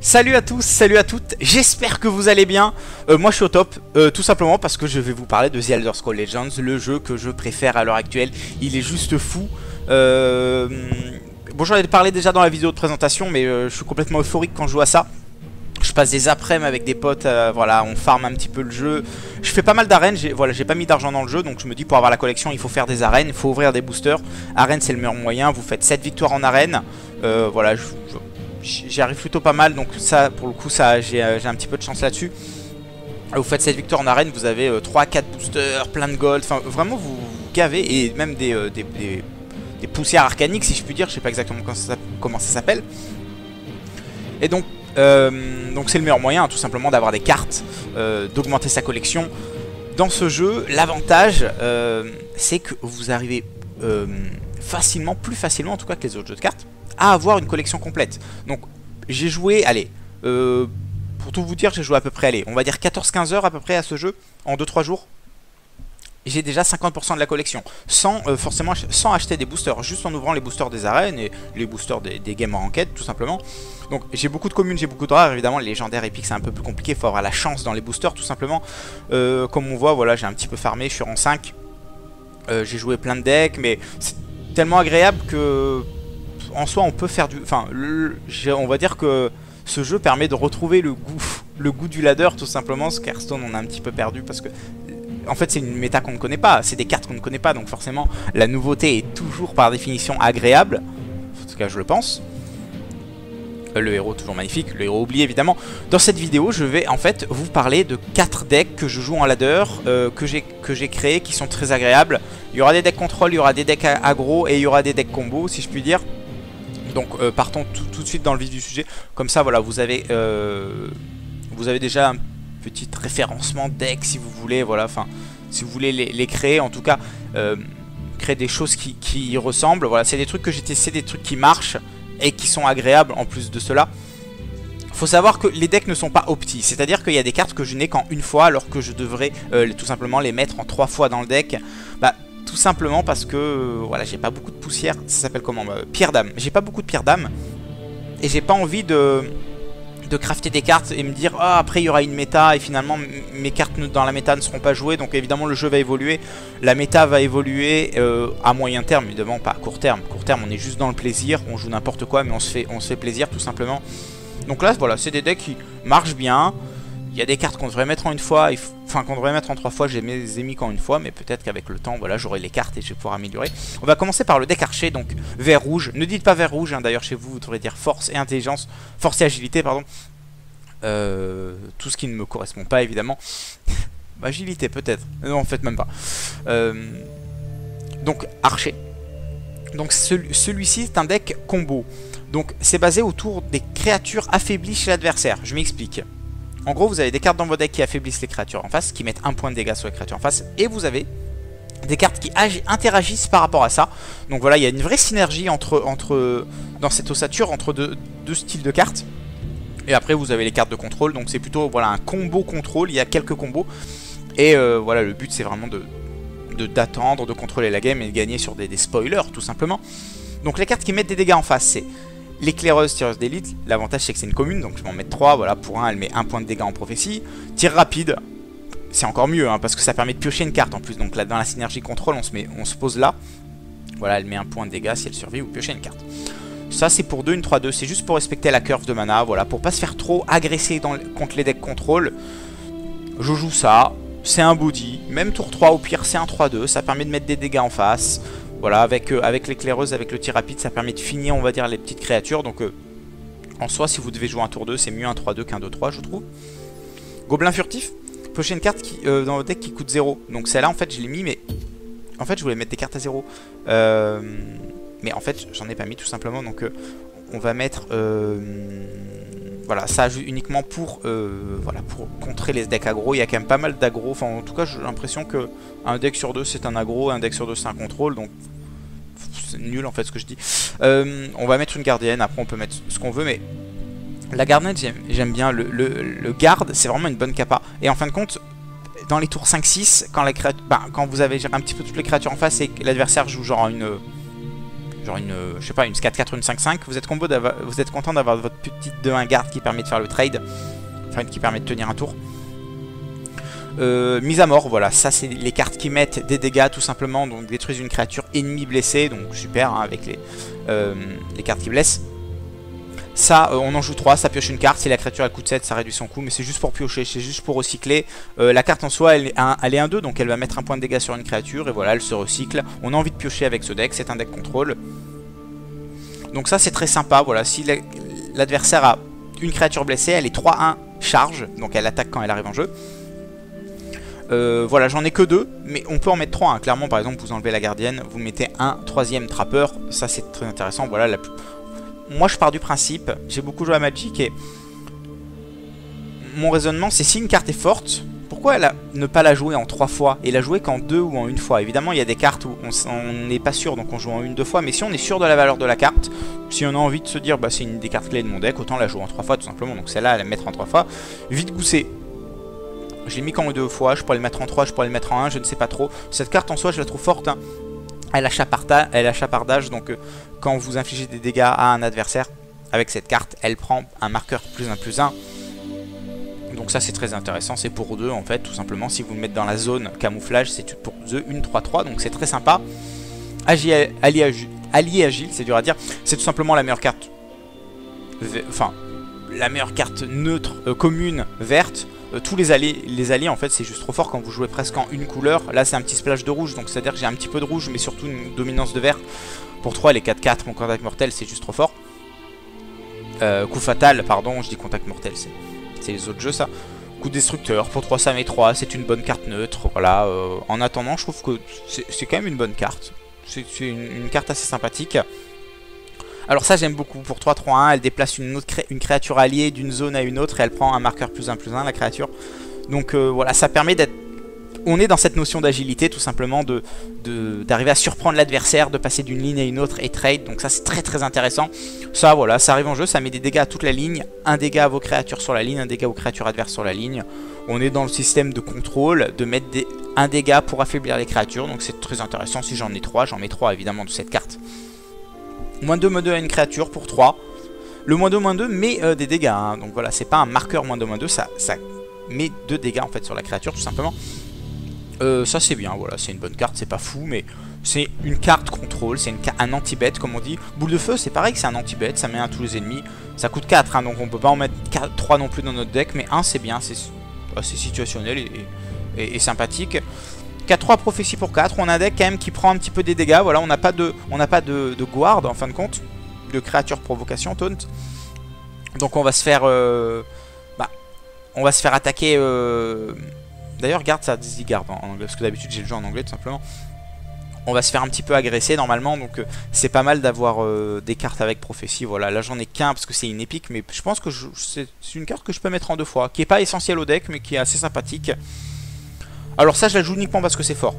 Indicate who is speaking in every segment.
Speaker 1: Salut à tous, salut à toutes, j'espère que vous allez bien. Moi je suis au top, tout simplement parce que je vais vous parler de The Elder Scrolls Legends, le jeu que je préfère à l'heure actuelle. Il est juste fou. Bon, j'en ai parlé déjà dans la vidéo de présentation, mais je suis complètement euphorique quand je joue à ça. Je passe des après-midi avec des potes, voilà, on farm un petit peu le jeu. Je fais pas mal d'arènes, j'ai pas mis d'argent dans le jeu, donc je me dis pour avoir la collection il faut faire des arènes, il faut ouvrir des boosters. Arène c'est le meilleur moyen, vous faites 7 victoires en arène, voilà, j'y arrive plutôt pas mal, donc ça pour le coup j'ai un petit peu de chance là-dessus. Vous faites 7 victoires en arène, vous avez 3-4 boosters, plein de gold, enfin vraiment vous gavez, et même des poussières arcaniques si je puis dire, je sais pas exactement comment ça s'appelle. Et donc c'est le meilleur moyen tout simplement d'avoir des cartes, d'augmenter sa collection. Dans ce jeu, l'avantage c'est que vous arrivez facilement, plus facilement en tout cas que les autres jeux de cartes, à avoir une collection complète. Donc j'ai joué, allez, pour tout vous dire, j'ai joué à peu près, allez, on va dire 14-15 heures à peu près à ce jeu, en 2-3 jours. J'ai déjà 50% de la collection, sans acheter des boosters, juste en ouvrant les boosters des arènes et les boosters des games en ranked tout simplement. Donc j'ai beaucoup de communes, j'ai beaucoup de rares, évidemment les légendaires épiques c'est un peu plus compliqué, il faut avoir la chance dans les boosters tout simplement. Comme on voit, voilà, j'ai un petit peu farmé, je suis rang 5, j'ai joué plein de decks, mais c'est tellement agréable que en soi on peut faire du... Enfin, on va dire que ce jeu permet de retrouver le goût du ladder tout simplement. Ce Hearthstone on a un petit peu perdu parce que... En fait c'est une méta qu'on ne connaît pas, c'est des cartes qu'on ne connaît pas, donc forcément la nouveauté est toujours par définition agréable. En tout cas je le pense. Le héros toujours magnifique, le héros oublié évidemment. Dans cette vidéo je vais en fait vous parler de 4 decks que je joue en ladder, que j'ai créés, qui sont très agréables. Il y aura des decks contrôle, il y aura des decks aggro et il y aura des decks combo si je puis dire. Donc partons tout de suite dans le vif du sujet. Comme ça voilà, vous avez déjà un petit référencement deck si vous voulez, voilà, enfin si vous voulez les créer, en tout cas créer des choses qui y ressemblent. Voilà, c'est des trucs que j'ai testé, des trucs qui marchent et qui sont agréables en plus de cela. Faut savoir que les decks ne sont pas optis, c'est-à-dire qu'il y a des cartes que je n'ai qu'en une fois alors que je devrais tout simplement les mettre en 3 fois dans le deck. Bah tout simplement parce que voilà, j'ai pas beaucoup de poussière, ça s'appelle comment, pierre d'âme. J'ai pas beaucoup de pierre d'âme et j'ai pas envie de crafter des cartes et me dire ah, après il y aura une méta et finalement mes cartes dans la méta ne seront pas jouées. Donc évidemment le jeu va évoluer, la méta va évoluer à moyen terme, évidemment pas à court terme. Court terme on est juste dans le plaisir, on joue n'importe quoi mais on se fait plaisir tout simplement. Donc là voilà, c'est des decks qui marchent bien. Il y a des cartes qu'on devrait mettre en une fois, enfin qu'on devrait mettre en 3 fois, j'ai mis qu'en une fois, mais peut-être qu'avec le temps, voilà, j'aurai les cartes et je vais pouvoir améliorer. On va commencer par le deck archer, donc vert rouge. Ne dites pas vert rouge, hein, d'ailleurs chez vous, vous devrez dire force et intelligence, force et agilité, pardon. Tout ce qui ne me correspond pas, évidemment. Agilité peut-être, non en fait même pas. Donc archer. Donc celui-ci est un deck combo. Donc c'est basé autour des créatures affaiblies chez l'adversaire. Je m'explique. En gros, vous avez des cartes dans vos decks qui affaiblissent les créatures en face, qui mettent 1 point de dégâts sur les créatures en face, et vous avez des cartes qui interagissent par rapport à ça. Donc voilà, il y a une vraie synergie dans cette ossature entre deux styles de cartes. Et après, vous avez les cartes de contrôle, donc c'est plutôt voilà, un combo contrôle, il y a quelques combos. Et voilà, le but c'est vraiment d'attendre, de contrôler la game et de gagner sur des spoilers, tout simplement. Donc les cartes qui mettent des dégâts en face, c'est l'éclaireuse, tireuse d'élite. L'avantage c'est que c'est une commune, donc je vais en mettre 3, voilà, pour 1 elle met 1 point de dégâts en prophétie. Tir rapide, c'est encore mieux, hein, parce que ça permet de piocher une carte en plus. Donc là dans la synergie contrôle on se pose là. Voilà, elle met 1 point de dégâts si elle survit ou piocher une carte. Ça c'est pour 2, une 3-2, c'est juste pour respecter la curve de mana, voilà, pour pas se faire trop agresser contre les decks contrôle. Je joue ça, c'est un body, même tour 3 au pire c'est un 3-2, ça permet de mettre des dégâts en face. Voilà, avec l'éclaireuse, avec le tir rapide, ça permet de finir, on va dire, les petites créatures. Donc, en soi, si vous devez jouer un tour 2, c'est mieux un 3-2 qu'un 2-3, je trouve. Gobelin furtif, piocher une carte dans votre deck qui coûte 0. Donc, celle-là, en fait, je l'ai mis, mais en fait, je voulais mettre des cartes à 0. Mais en fait, j'en ai pas mis tout simplement. Donc, on va mettre voilà, ça uniquement pour contrer les decks aggro. Il y a quand même pas mal d'aggro. Enfin, en tout cas, j'ai l'impression que un deck sur 2 c'est un aggro, un deck sur 2 c'est un contrôle. Donc, c'est nul en fait ce que je dis. On va mettre une gardienne. Après, on peut mettre ce qu'on veut, mais la gardienne, j'aime bien. Le garde, c'est vraiment une bonne capa. Et en fin de compte, dans les tours 5-6, quand vous avez un petit peu toutes les créatures en face et que l'adversaire joue genre genre une, je sais pas, une 4-4 ou une 5-5, vous êtes content d'avoir votre petite 2-1 garde qui permet de faire le trade, enfin qui permet de tenir un tour. Mise à mort, voilà, ça c'est les cartes qui mettent des dégâts tout simplement, donc détruisent une créature ennemie blessée, donc super hein, avec les cartes qui blessent. Ça, on en joue 3, ça pioche une carte, si la créature elle coûte 7, ça réduit son coût, mais c'est juste pour piocher, c'est juste pour recycler. La carte en soi, elle est 1-2, donc elle va mettre un point de dégâts sur une créature, et voilà, elle se recycle. On a envie de piocher avec ce deck, c'est un deck contrôle. Donc ça c'est très sympa, voilà, si l'adversaire a une créature blessée, elle est 3-1 charge, donc elle attaque quand elle arrive en jeu. Voilà, j'en ai que 2, mais on peut en mettre 3 hein. Clairement, par exemple, vous enlevez la gardienne, vous mettez un 3ème trappeur, ça c'est très intéressant. Voilà, moi je pars du principe, j'ai beaucoup joué à Magic et mon raisonnement c'est si une carte est forte, pourquoi ne pas la jouer en 3 fois et la jouer qu'en 2 ou en 1 fois. Évidemment il y a des cartes où on n'est pas sûr, donc on joue en 1-2 fois, mais si on est sûr de la valeur de la carte, si on a envie de se dire bah c'est une des cartes clés de mon deck, autant la jouer en 3 fois tout simplement. Donc celle-là, elle la mettre en 3 fois. Vite Gousset, je l'ai mis qu'en 2 fois, je pourrais le mettre en 3, je pourrais le mettre en 1, je ne sais pas trop. Cette carte en soi je la trouve forte hein. Elle a chapardage, donc quand vous infligez des dégâts à un adversaire avec cette carte, elle prend un marqueur +1/+1. Donc ça c'est très intéressant, c'est pour 2 en fait, tout simplement. Si vous le mettez dans la zone camouflage, c'est pour 2, une 3-3, donc c'est très sympa. Allié agile, c'est dur à dire, c'est tout simplement la meilleure carte, enfin la meilleure carte neutre, commune, verte. Tous les alliés en fait c'est juste trop fort quand vous jouez presque en une couleur. Là c'est un petit splash de rouge, donc c'est à dire que j'ai un petit peu de rouge mais surtout une dominance de vert. Pour 3 les 4-4, mon contact mortel c'est juste trop fort. Coup fatal, pardon, je dis contact mortel, c'est les autres jeux ça. Coup destructeur, pour 3 ça met 3, c'est une bonne carte neutre. Voilà, en attendant je trouve que c'est quand même une bonne carte. C'est une carte assez sympathique. Alors ça j'aime beaucoup, pour 3-3-1, elle déplace une créature alliée d'une zone à une autre et elle prend un marqueur +1/+1 la créature. Donc voilà, ça permet d'être... On est dans cette notion d'agilité tout simplement, d'arriver à surprendre l'adversaire, de passer d'une ligne à une autre et trade. Donc ça c'est très très intéressant. Ça voilà, ça arrive en jeu, ça met des dégâts à toute la ligne. Un dégât à vos créatures sur la ligne, un dégât aux créatures adverses sur la ligne. On est dans le système de contrôle, de mettre un dégât pour affaiblir les créatures. Donc c'est très intéressant, si j'en ai 3, j'en mets 3 évidemment de cette carte. -2/-2 à une créature pour 3. Le -2/-2 met des dégâts hein. Donc voilà, c'est pas un marqueur -2/-2, ça met 2 dégâts en fait sur la créature tout simplement. Ça c'est bien, voilà, c'est une bonne carte, c'est pas fou, mais c'est une carte contrôle, c'est un anti-bet comme on dit. Boule de feu c'est pareil que c'est un anti-bet, ça met 1 à tous les ennemis. Ça coûte 4 hein, donc on peut pas en mettre 3 non plus dans notre deck, mais 1 c'est bien, c'est situationnel et sympathique. 4-3 prophétie pour 4, on a un deck quand même qui prend un petit peu des dégâts, voilà, on n'a pas de guard en fin de compte, de créature provocation, taunt. Donc on va se faire attaquer, d'ailleurs garde ça dit garde en anglais, parce que d'habitude j'ai le jeu en anglais tout simplement. On va se faire un petit peu agresser normalement, donc c'est pas mal d'avoir des cartes avec prophétie, voilà, là j'en ai qu'un parce que c'est une épique, mais je pense que c'est une carte que je peux mettre en 2 fois, qui est pas essentielle au deck, mais qui est assez sympathique. Alors ça je la joue uniquement parce que c'est fort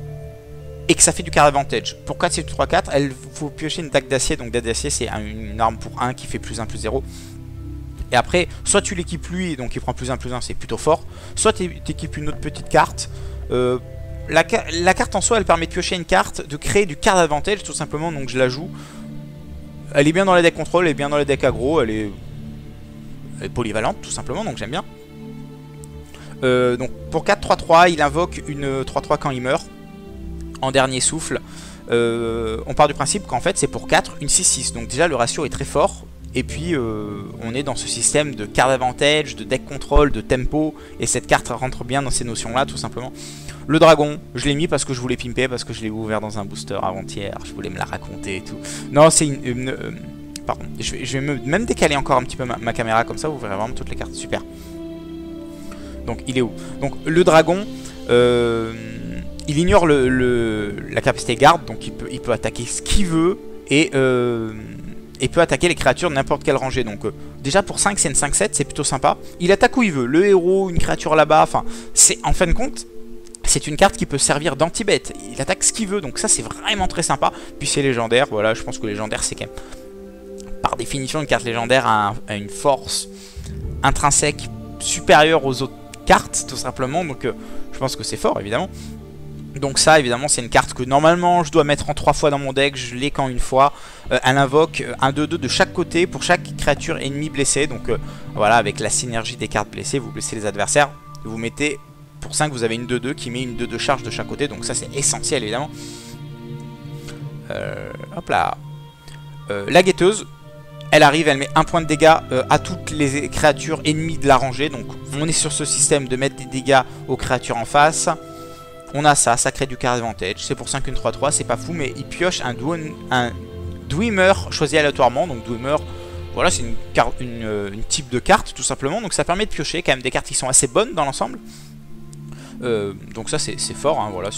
Speaker 1: et que ça fait du card advantage. Pour 4 c'est du 3-4, il faut piocher une dague d'acier. Donc dague d'acier c'est une arme pour 1 qui fait +1/+0. Et après soit tu l'équipes lui, donc il prend +1/+1, c'est plutôt fort. Soit tu équipes une autre petite carte. La carte en soi elle permet de piocher une carte, de créer du card advantage tout simplement. Donc je la joue. Elle est bien dans les decks contrôle, elle est bien dans les decks aggro, elle est polyvalente tout simplement, donc j'aime bien. Donc pour 4-3-3, il invoque une 3-3 quand il meurt, en dernier souffle. On part du principe qu'en fait c'est pour 4, une 6-6. Donc déjà le ratio est très fort. Et puis on est dans ce système de card advantage, de deck control, de tempo. Et cette carte rentre bien dans ces notions là tout simplement. Le dragon, je l'ai mis parce que je voulais pimper, parce que je l'ai ouvert dans un booster avant-hier. Je voulais me la raconter et tout. Non c'est pardon, je vais même décaler encore un petit peu ma caméra, comme ça vous verrez vraiment toutes les cartes, super. Donc il est où? Donc le dragon, il ignore la capacité garde, donc il peut attaquer ce qu'il veut et peut attaquer les créatures de n'importe quelle rangée. Donc déjà pour 5 c'est une 5-7, c'est plutôt sympa. Il attaque où il veut, le héros, une créature là-bas, enfin c'est en fin de compte c'est une carte qui peut servir d'anti-bet. Il attaque ce qu'il veut, donc ça c'est vraiment très sympa. Puis c'est légendaire, voilà, je pense que légendaire c'est quand même par définition une carte légendaire a une force intrinsèque supérieure aux autres cartes tout simplement, donc je pense que c'est fort évidemment. Donc ça évidemment c'est une carte que normalement je dois mettre en 3 fois dans mon deck, je l'ai qu'en une fois. Elle invoque un 2-2 de chaque côté pour chaque créature ennemie blessée. Donc voilà, avec la synergie des cartes blessées, vous blessez les adversaires. Vous mettez, pour 5 vous avez une 2-2 qui met une 2-2 charge de chaque côté. Donc ça c'est essentiel évidemment. Hop là. La guetteuse, elle arrive, elle met 1 point de dégâts à toutes les créatures ennemies de la rangée. Donc on est sur ce système de mettre des dégâts aux créatures en face. On a ça, ça crée du card advantage. C'est pour 5 une 3-3, c'est pas fou, mais il pioche un Dwemer choisi aléatoirement. Donc Dwemer, voilà, c'est une type de carte tout simplement. Donc ça permet de piocher quand même des cartes qui sont assez bonnes dans l'ensemble. Donc ça c'est fort, hein, voilà,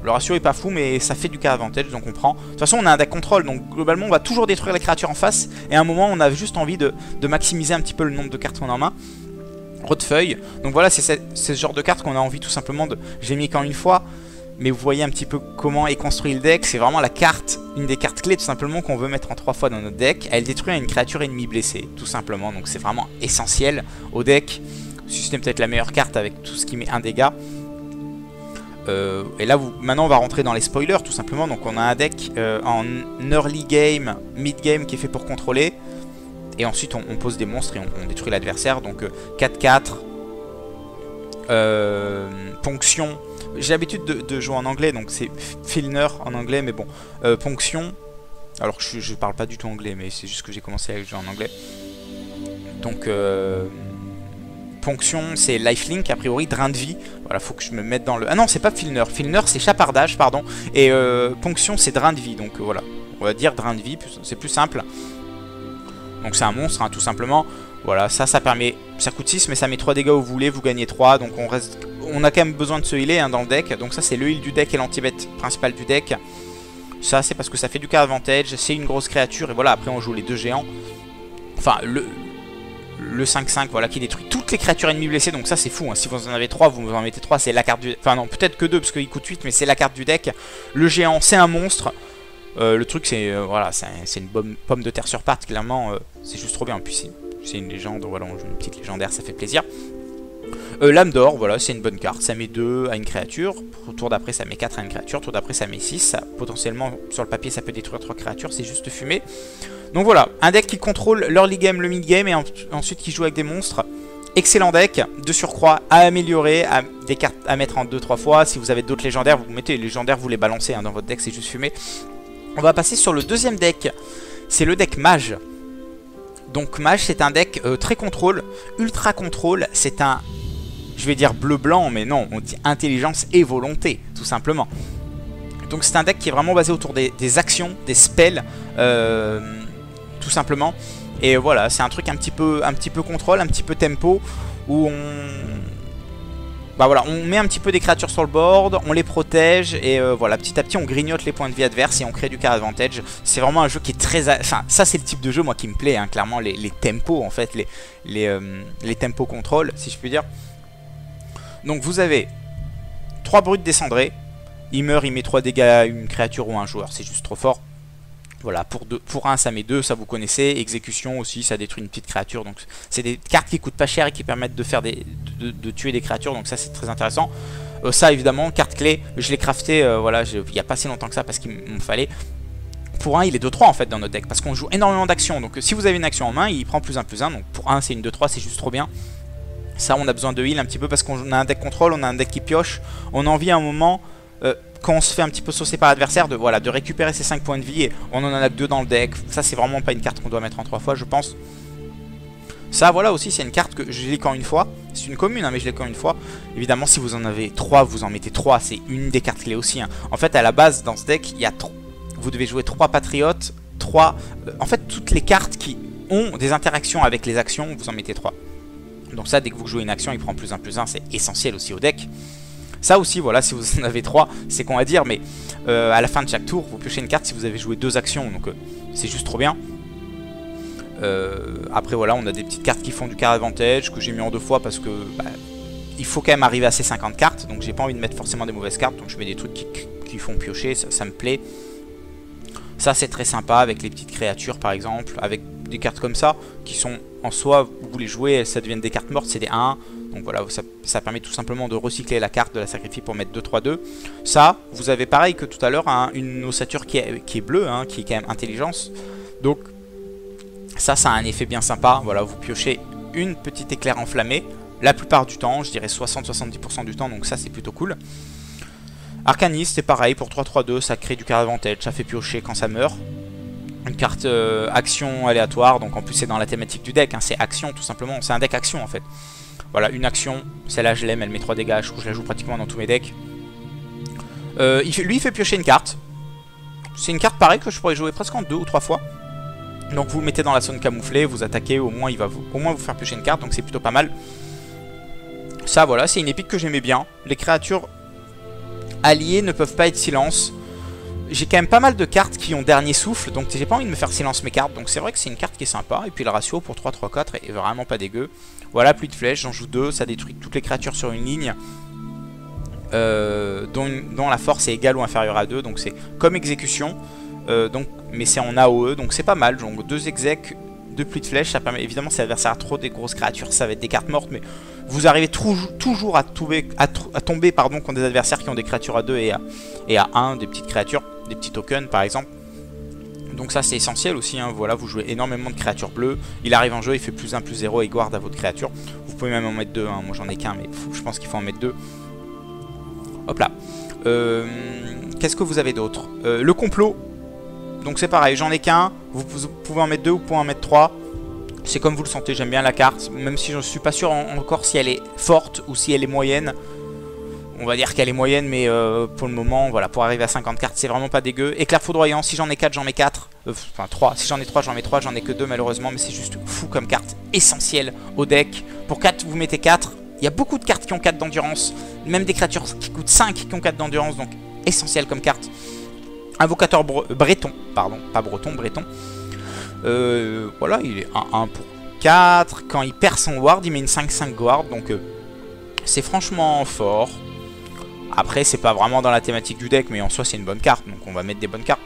Speaker 1: le ratio est pas fou, mais ça fait du card advantage, donc on prend. De toute façon on a un deck contrôle, donc globalement on va toujours détruire les créatures en face. Et à un moment on a juste envie de maximiser un petit peu le nombre de cartes qu'on a en main. Rotefeuille, donc voilà, c'est ce genre de carte qu'on a envie tout simplement de... J'ai mis qu'en une fois, mais vous voyez un petit peu comment est construit le deck. C'est vraiment la carte, une des cartes clés tout simplement qu'on veut mettre en 3 fois dans notre deck. Elle détruit une créature ennemie blessée, tout simplement, donc c'est vraiment essentiel au deck. Système peut-être la meilleure carte avec tout ce qui met un dégât. Et là maintenant on va rentrer dans les spoilers tout simplement. Donc on a un deck en early game, mid game qui est fait pour contrôler. Et ensuite on pose des monstres et on détruit l'adversaire. Donc 4-4 Ponction. J'ai l'habitude de jouer en anglais, donc c'est Filner en anglais, mais bon. Ponction. Alors que je parle pas du tout anglais, mais c'est juste que j'ai commencé à jouer en anglais. Donc Ponction c'est lifelink, a priori drain de vie. Voilà, faut que je me mette dans le... Ah non, c'est pas Filner. Filner c'est chapardage, pardon. Et Ponction c'est drain de vie, donc voilà. On va dire drain de vie, c'est plus simple. Donc c'est un monstre, hein, tout simplement. Voilà, ça permet... Ça coûte 6, mais ça met 3 dégâts où vous voulez, vous gagnez 3. Donc on a quand même besoin de se healer, hein, dans le deck. Donc ça c'est le heal du deck et l'anti-bet principal du deck. Ça c'est parce que ça fait du card advantage, c'est une grosse créature. Et voilà, après on joue les 2 géants. Enfin, le 5-5, voilà, qui détruit toutes les créatures ennemies blessées. Donc ça c'est fou, hein. Si vous en avez 3, vous en mettez 3, c'est la carte du... Enfin non, peut-être que 2 parce qu'il coûte 8, mais c'est la carte du deck. Le géant c'est un monstre. Le truc c'est voilà, c'est une pomme de terre sur pattes, clairement, c'est juste trop bien. Puis c'est une légende, voilà, on joue une petite légendaire, ça fait plaisir. Lame d'or, voilà, c'est une bonne carte, ça met 2 à une créature, tour d'après ça met 4 à une créature, tour d'après ça met 6, ça, potentiellement sur le papier ça peut détruire 3 créatures, c'est juste fumé. Donc voilà, un deck qui contrôle l'early game, le mid game et ensuite qui joue avec des monstres. Excellent deck, de surcroît à améliorer, des cartes à mettre en 2-3 fois. Si vous avez d'autres légendaires, vous mettez les légendaires, vous les balancez, hein, dans votre deck, c'est juste fumé. On va passer sur le deuxième deck, c'est le deck mage. Donc mage c'est un deck très contrôle, ultra contrôle, c'est un, je vais dire bleu-blanc, mais non, on dit intelligence et volonté, tout simplement. Donc c'est un deck qui est vraiment basé autour des actions, des spells, tout simplement. Et voilà, c'est un truc un petit peu contrôle, un petit peu tempo, où bah voilà, on met un petit peu des créatures sur le board, on les protège et voilà, petit à petit on grignote les points de vie adverses et on crée du card advantage. C'est vraiment un jeu qui est très... Enfin, ça c'est le type de jeu moi qui me plaît, hein, clairement, les tempos en fait, les tempos contrôle, si je puis dire. Donc vous avez 3 brutes descendrées, il meurt, il met 3 dégâts à une créature ou à un joueur, c'est juste trop fort. Voilà, pour 1 ça met 2, ça vous connaissez. Exécution aussi, ça détruit une petite créature. Donc c'est des cartes qui coûtent pas cher et qui permettent de faire de tuer des créatures. Donc ça c'est très intéressant. Ça évidemment, carte clé, je l'ai crafté voilà, il n'y a pas si longtemps que ça parce qu'il me fallait. Pour 1 il est 2-3 en fait dans notre deck. Parce qu'on joue énormément d'actions. Donc si vous avez une action en main, il prend +1/+1. Donc pour 1 c'est une 2-3, c'est juste trop bien. Ça on a besoin de heal un petit peu parce qu'on a un deck contrôle, on a un deck qui pioche. On a envie à un moment... quand on se fait un petit peu saucer par l'adversaire, de récupérer ses 5 points de vie et on en a que 2 dans le deck. Ça c'est vraiment pas une carte qu'on doit mettre en 3 fois je pense. Ça voilà aussi c'est une carte que je l'ai qu'en une fois. C'est une commune hein, mais je l'ai qu'en une fois. Évidemment si vous en avez 3 vous en mettez 3. C'est une des cartes clés aussi hein. En fait à la base dans ce deck il y a vous devez jouer 3 patriotes, 3... en fait toutes les cartes qui ont des interactions avec les actions vous en mettez 3. Donc ça dès que vous jouez une action il prend +1/+1, c'est essentiel aussi au deck. Ça aussi, voilà, si vous en avez 3, c'est con à dire, mais à la fin de chaque tour, vous piochez une carte si vous avez joué 2 actions, donc c'est juste trop bien. Après, voilà, on a des petites cartes qui font du card advantage, que j'ai mis en 2 fois parce que bah, il faut quand même arriver à ces 50 cartes, donc j'ai pas envie de mettre forcément des mauvaises cartes, donc je mets des trucs qui font piocher, ça me plaît. Ça, c'est très sympa avec les petites créatures, par exemple, avec des cartes comme ça, qui sont en soi, vous les jouez, ça devient des cartes mortes, c'est des 1, Donc voilà, ça permet tout simplement de recycler la carte, de la sacrifier pour mettre 2-3-2. Ça, vous avez pareil que tout à l'heure, hein, une ossature qui est bleue, hein, qui est quand même intelligence. Donc ça a un effet bien sympa. Voilà, vous piochez une petite éclair enflammée. La plupart du temps, je dirais 60-70% du temps, donc ça c'est plutôt cool. Arcaniste, c'est pareil, pour 3-3-2, ça crée du card advantage, ça fait piocher quand ça meurt. Une carte action aléatoire, donc en plus c'est dans la thématique du deck, hein, c'est action tout simplement, c'est un deck action en fait. Voilà, une action, celle-là je l'aime, elle met 3 dégâts, je la joue pratiquement dans tous mes decks. Lui il fait piocher une carte. C'est une carte pareille que je pourrais jouer presque en 2 ou 3 fois. Donc vous le mettez dans la zone camouflée, vous attaquez, au moins il va au moins vous faire piocher une carte, donc c'est plutôt pas mal. Ça voilà, c'est une épique que j'aimais bien. Les créatures alliées ne peuvent pas être silence. J'ai quand même pas mal de cartes qui ont dernier souffle, donc j'ai pas envie de me faire silence mes cartes. Donc c'est vrai que c'est une carte qui est sympa. Et puis le ratio pour 3-3-4 est vraiment pas dégueu. Voilà, pluie de flèches, j'en joue 2, ça détruit toutes les créatures sur une ligne. Dont la force est égale ou inférieure à 2, donc c'est comme exécution. Mais c'est en AOE, donc c'est pas mal. Donc 2 exec, 2 pluies de flèches, ça permet, évidemment si l'adversaire a trop des grosses créatures, ça va être des cartes mortes, mais vous arrivez toujours à tomber contre des adversaires qui ont des créatures à 2 et à 1, des petites créatures, des petits tokens par exemple. Donc ça c'est essentiel aussi, hein. Voilà, vous jouez énormément de créatures bleues, il arrive en jeu, il fait +1 +0 et guard à votre créature. Vous pouvez même en mettre 2, hein. Moi j'en ai qu'un, mais je pense qu'il faut en mettre 2. Hop là. Qu'est-ce que vous avez d'autre? Le complot. Donc c'est pareil, j'en ai qu'un, vous pouvez en mettre 2, vous pouvez en mettre 3. C'est comme vous le sentez, j'aime bien la carte, même si je ne suis pas sûr encore si elle est forte ou si elle est moyenne. On va dire qu'elle est moyenne, mais pour le moment, voilà, pour arriver à 50 cartes, c'est vraiment pas dégueu. Éclair foudroyant, si j'en ai 4, j'en mets 4. Enfin 3, si j'en ai 3, j'en mets 3, j'en ai que 2 malheureusement, mais c'est juste fou comme carte, essentielle au deck. Pour 4, vous mettez 4. Il y a beaucoup de cartes qui ont 4 d'endurance, même des créatures qui coûtent 5 qui ont 4 d'endurance, donc essentiel comme carte. Invocateur breton, pardon, pas breton, breton. Voilà, il est 1 pour 4. Quand il perd son ward, il met une 5-5 ward, donc c'est franchement fort. Après, c'est pas vraiment dans la thématique du deck, mais en soi, c'est une bonne carte, donc on va mettre des bonnes cartes.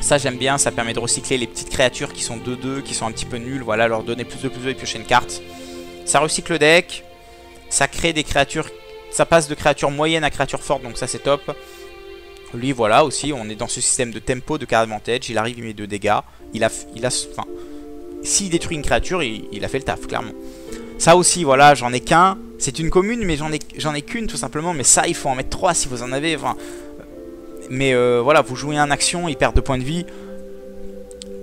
Speaker 1: Ça, j'aime bien, ça permet de recycler les petites créatures qui sont 2-2, qui sont un petit peu nulles, voilà, leur donner +2 +2 et piocher une carte. Ça recycle le deck, ça crée des créatures, ça passe de créatures moyennes à créatures fortes, donc ça, c'est top. Lui, voilà, aussi, on est dans ce système de tempo, de card advantage. Il arrive, il met 2 dégâts. Enfin, s'il détruit une créature, il a fait le taf, clairement. Ça aussi, voilà, j'en ai qu'un. C'est une commune, mais j'en ai qu'une, tout simplement. Mais ça, il faut en mettre 3 si vous en avez. Enfin, mais voilà, vous jouez un action, il perd 2 points de vie.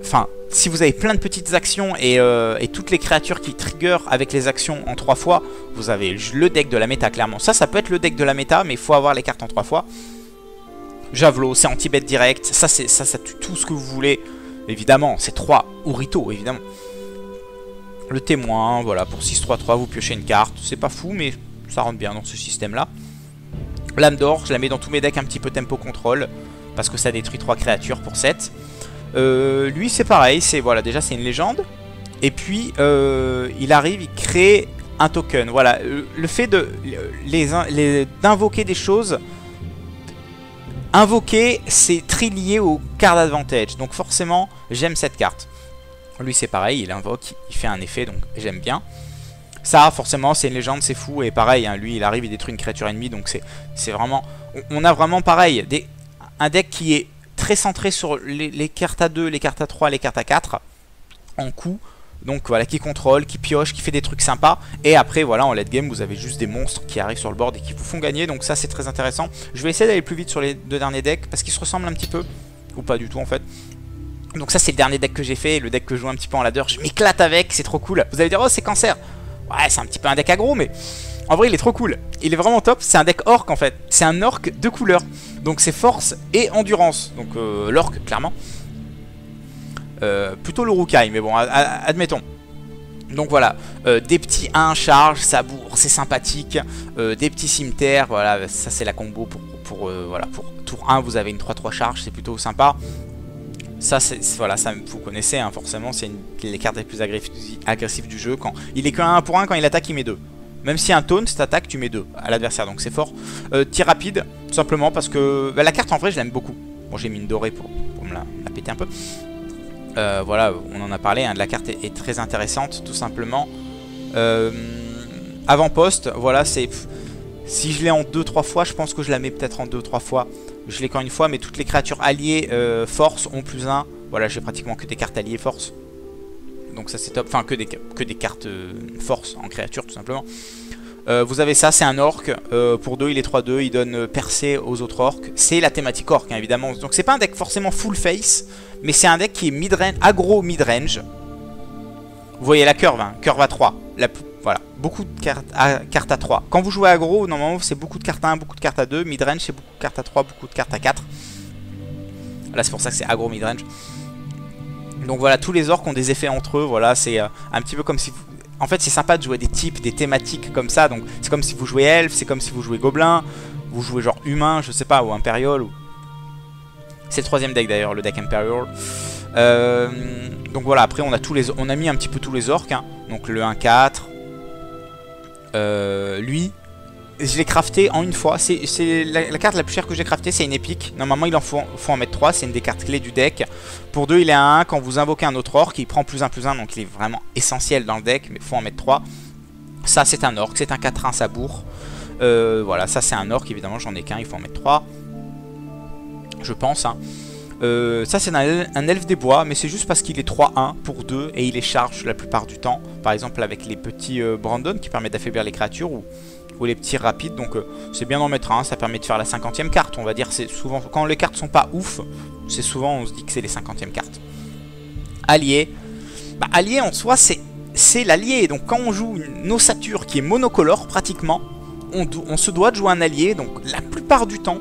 Speaker 1: Enfin, si vous avez plein de petites actions et toutes les créatures qui trigger avec les actions en 3 fois, vous avez le deck de la méta, clairement. Ça peut être le deck de la méta, mais il faut avoir les cartes en 3 fois. Javelot, c'est anti-bet direct, ça tue tout ce que vous voulez. Évidemment, c'est 3, ou Rito, évidemment. Le témoin, voilà, pour 6-3-3, vous piochez une carte. C'est pas fou, mais ça rentre bien dans ce système-là. Lame d'or, je la mets dans tous mes decks un petit peu tempo contrôle, parce que ça détruit 3 créatures pour 7. Lui, c'est pareil, voilà, déjà c'est une légende. Et puis, il arrive, il crée un token. Voilà, le fait d'invoquer des choses... Invoquer, c'est très lié au card advantage. Donc forcément, j'aime cette carte. Lui, c'est pareil, il invoque, il fait un effet, donc j'aime bien. Ça, forcément, c'est une légende, c'est fou. Et pareil, hein, lui, il arrive, il détruit une créature ennemie. Donc c'est vraiment... On a vraiment pareil, un deck qui est très centré sur les cartes à 2, les cartes à 3, les cartes à 4 en coup. Donc voilà, qui contrôle, qui pioche, qui fait des trucs sympas. Et après voilà, en late game vous avez juste des monstres qui arrivent sur le board et qui vous font gagner. Donc ça c'est très intéressant. Je vais essayer d'aller plus vite sur les 2 derniers decks parce qu'ils se ressemblent un petit peu. Ou pas du tout en fait. Donc ça c'est le dernier deck que j'ai fait. Le deck que je joue un petit peu en ladder, je m'éclate avec, c'est trop cool. Vous allez dire oh c'est cancer. Ouais c'est un petit peu un deck aggro, mais en vrai il est trop cool. Il est vraiment top, c'est un deck orc en fait. C'est un orc de couleur. Donc c'est force et endurance. Donc l'orc clairement. Plutôt le Rukai, mais bon, admettons. Donc voilà, des petits 1 charge, ça bourre, c'est sympathique. Des petits cimetières, voilà, ça c'est la combo voilà, pour tour 1, vous avez une 3-3 charge, c'est plutôt sympa. Ça, voilà, ça vous connaissez, hein, forcément, c'est les cartes les plus agressives du jeu. Quand il est que 1 pour 1, quand il attaque, il met 2. Même si un taunt t'attaque, tu mets 2 à l'adversaire, donc c'est fort. Tir rapide, tout simplement parce que la carte en vrai, je l'aime beaucoup. Bon, j'ai mis une dorée pour me la péter un peu. Voilà, on en a parlé, hein, la carte est très intéressante, tout simplement. Avant-poste, voilà, c'est... Si je l'ai en 2-3 fois, je pense que je la mets peut-être en 2-3 fois. Je l'ai qu'en une fois, mais toutes les créatures alliées force ont +1. Voilà, j'ai pratiquement que des cartes alliées force. Donc ça c'est top, enfin que des cartes force en créature tout simplement. Vous avez ça, c'est un orc, pour 2 il est 3-2, il donne percée aux autres orcs. C'est la thématique orc hein, évidemment, donc c'est pas un deck forcément full face, mais c'est un deck qui est mid-range, aggro mid-range. Vous voyez la curve, hein, curve à 3, voilà, beaucoup de cartes à 3. Quand vous jouez aggro, normalement c'est beaucoup de cartes à 1, beaucoup de cartes à 2, mid-range c'est beaucoup de cartes à 3, beaucoup de cartes à 4. Là c'est pour ça que c'est aggro mid-range. Donc voilà, tous les orcs ont des effets entre eux, voilà, c'est un petit peu comme si vous... En fait, c'est sympa de jouer des types, des thématiques comme ça. Donc, c'est comme si vous jouez elfe, c'est comme si vous jouez gobelin, vous jouez genre humain, je sais pas, ou impérial. Ou... C'est le 3ème deck d'ailleurs, le deck impérial. Donc voilà, après on a on a mis un petit peu tous les orques. Hein. Donc le 1-4. Lui, je l'ai crafté en une fois. C'est la carte la plus chère que j'ai crafté, c'est une épique. Normalement, il faut en mettre 3. C'est une des cartes clés du deck. Pour 2, il est à 1. Quand vous invoquez un autre orc, il prend +1/+1. Donc, il est vraiment essentiel dans le deck. Mais il faut en mettre 3. Ça, c'est un orc. C'est un 4-1 sabour. Voilà, ça, c'est un orc. Évidemment, j'en ai qu'un. Il faut en mettre 3. Je pense. Hein. Ça, c'est un elfe des bois. Mais c'est juste parce qu'il est 3-1 pour 2. Et il les charge la plupart du temps. Par exemple, avec les petits Brandon qui permettent d'affaiblir les créatures. Ou les petits rapides, donc c'est bien d'en mettre un, ça permet de faire la 50e carte, on va dire, c'est souvent, quand les cartes sont pas ouf, c'est souvent, on se dit que c'est les 50e cartes. Allié, bah, allié en soi, c'est l'allié, donc quand on joue une ossature qui est monocolore, pratiquement, on se doit de jouer un allié, donc la plupart du temps,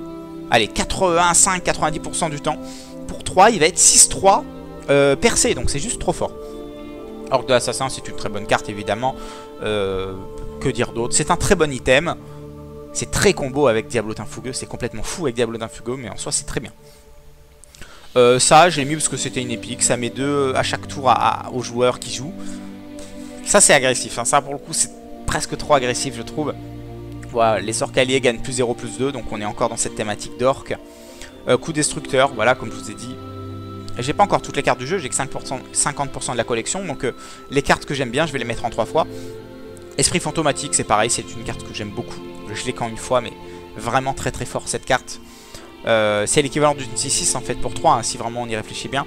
Speaker 1: allez, 85-90% du temps, pour 3, il va être 6-3 percé, donc c'est juste trop fort. Orc de l'assassin, c'est une très bonne carte, évidemment, que dire d'autre? C'est un très bon item. C'est très combo avec Diablotin Fougueux. C'est complètement fou avec Diablotin Fougueux, mais en soi c'est très bien. Ça je l'ai mis parce que c'était une épique. Ça met 2 à chaque tour aux joueurs qui jouent. Ça c'est agressif. Hein. Ça pour le coup c'est presque trop agressif je trouve. Voilà, les orcs alliés gagnent +0/+2. Donc on est encore dans cette thématique d'orc. Coup destructeur. Voilà comme je vous ai dit. J'ai pas encore toutes les cartes du jeu. J'ai que 50% de la collection. Donc les cartes que j'aime bien je vais les mettre en 3 fois. Esprit fantomatique, c'est pareil, c'est une carte que j'aime beaucoup. Je l'ai qu'en une fois, mais vraiment très très fort cette carte. C'est l'équivalent d'une 6-6 en fait pour 3, hein, si vraiment on y réfléchit bien.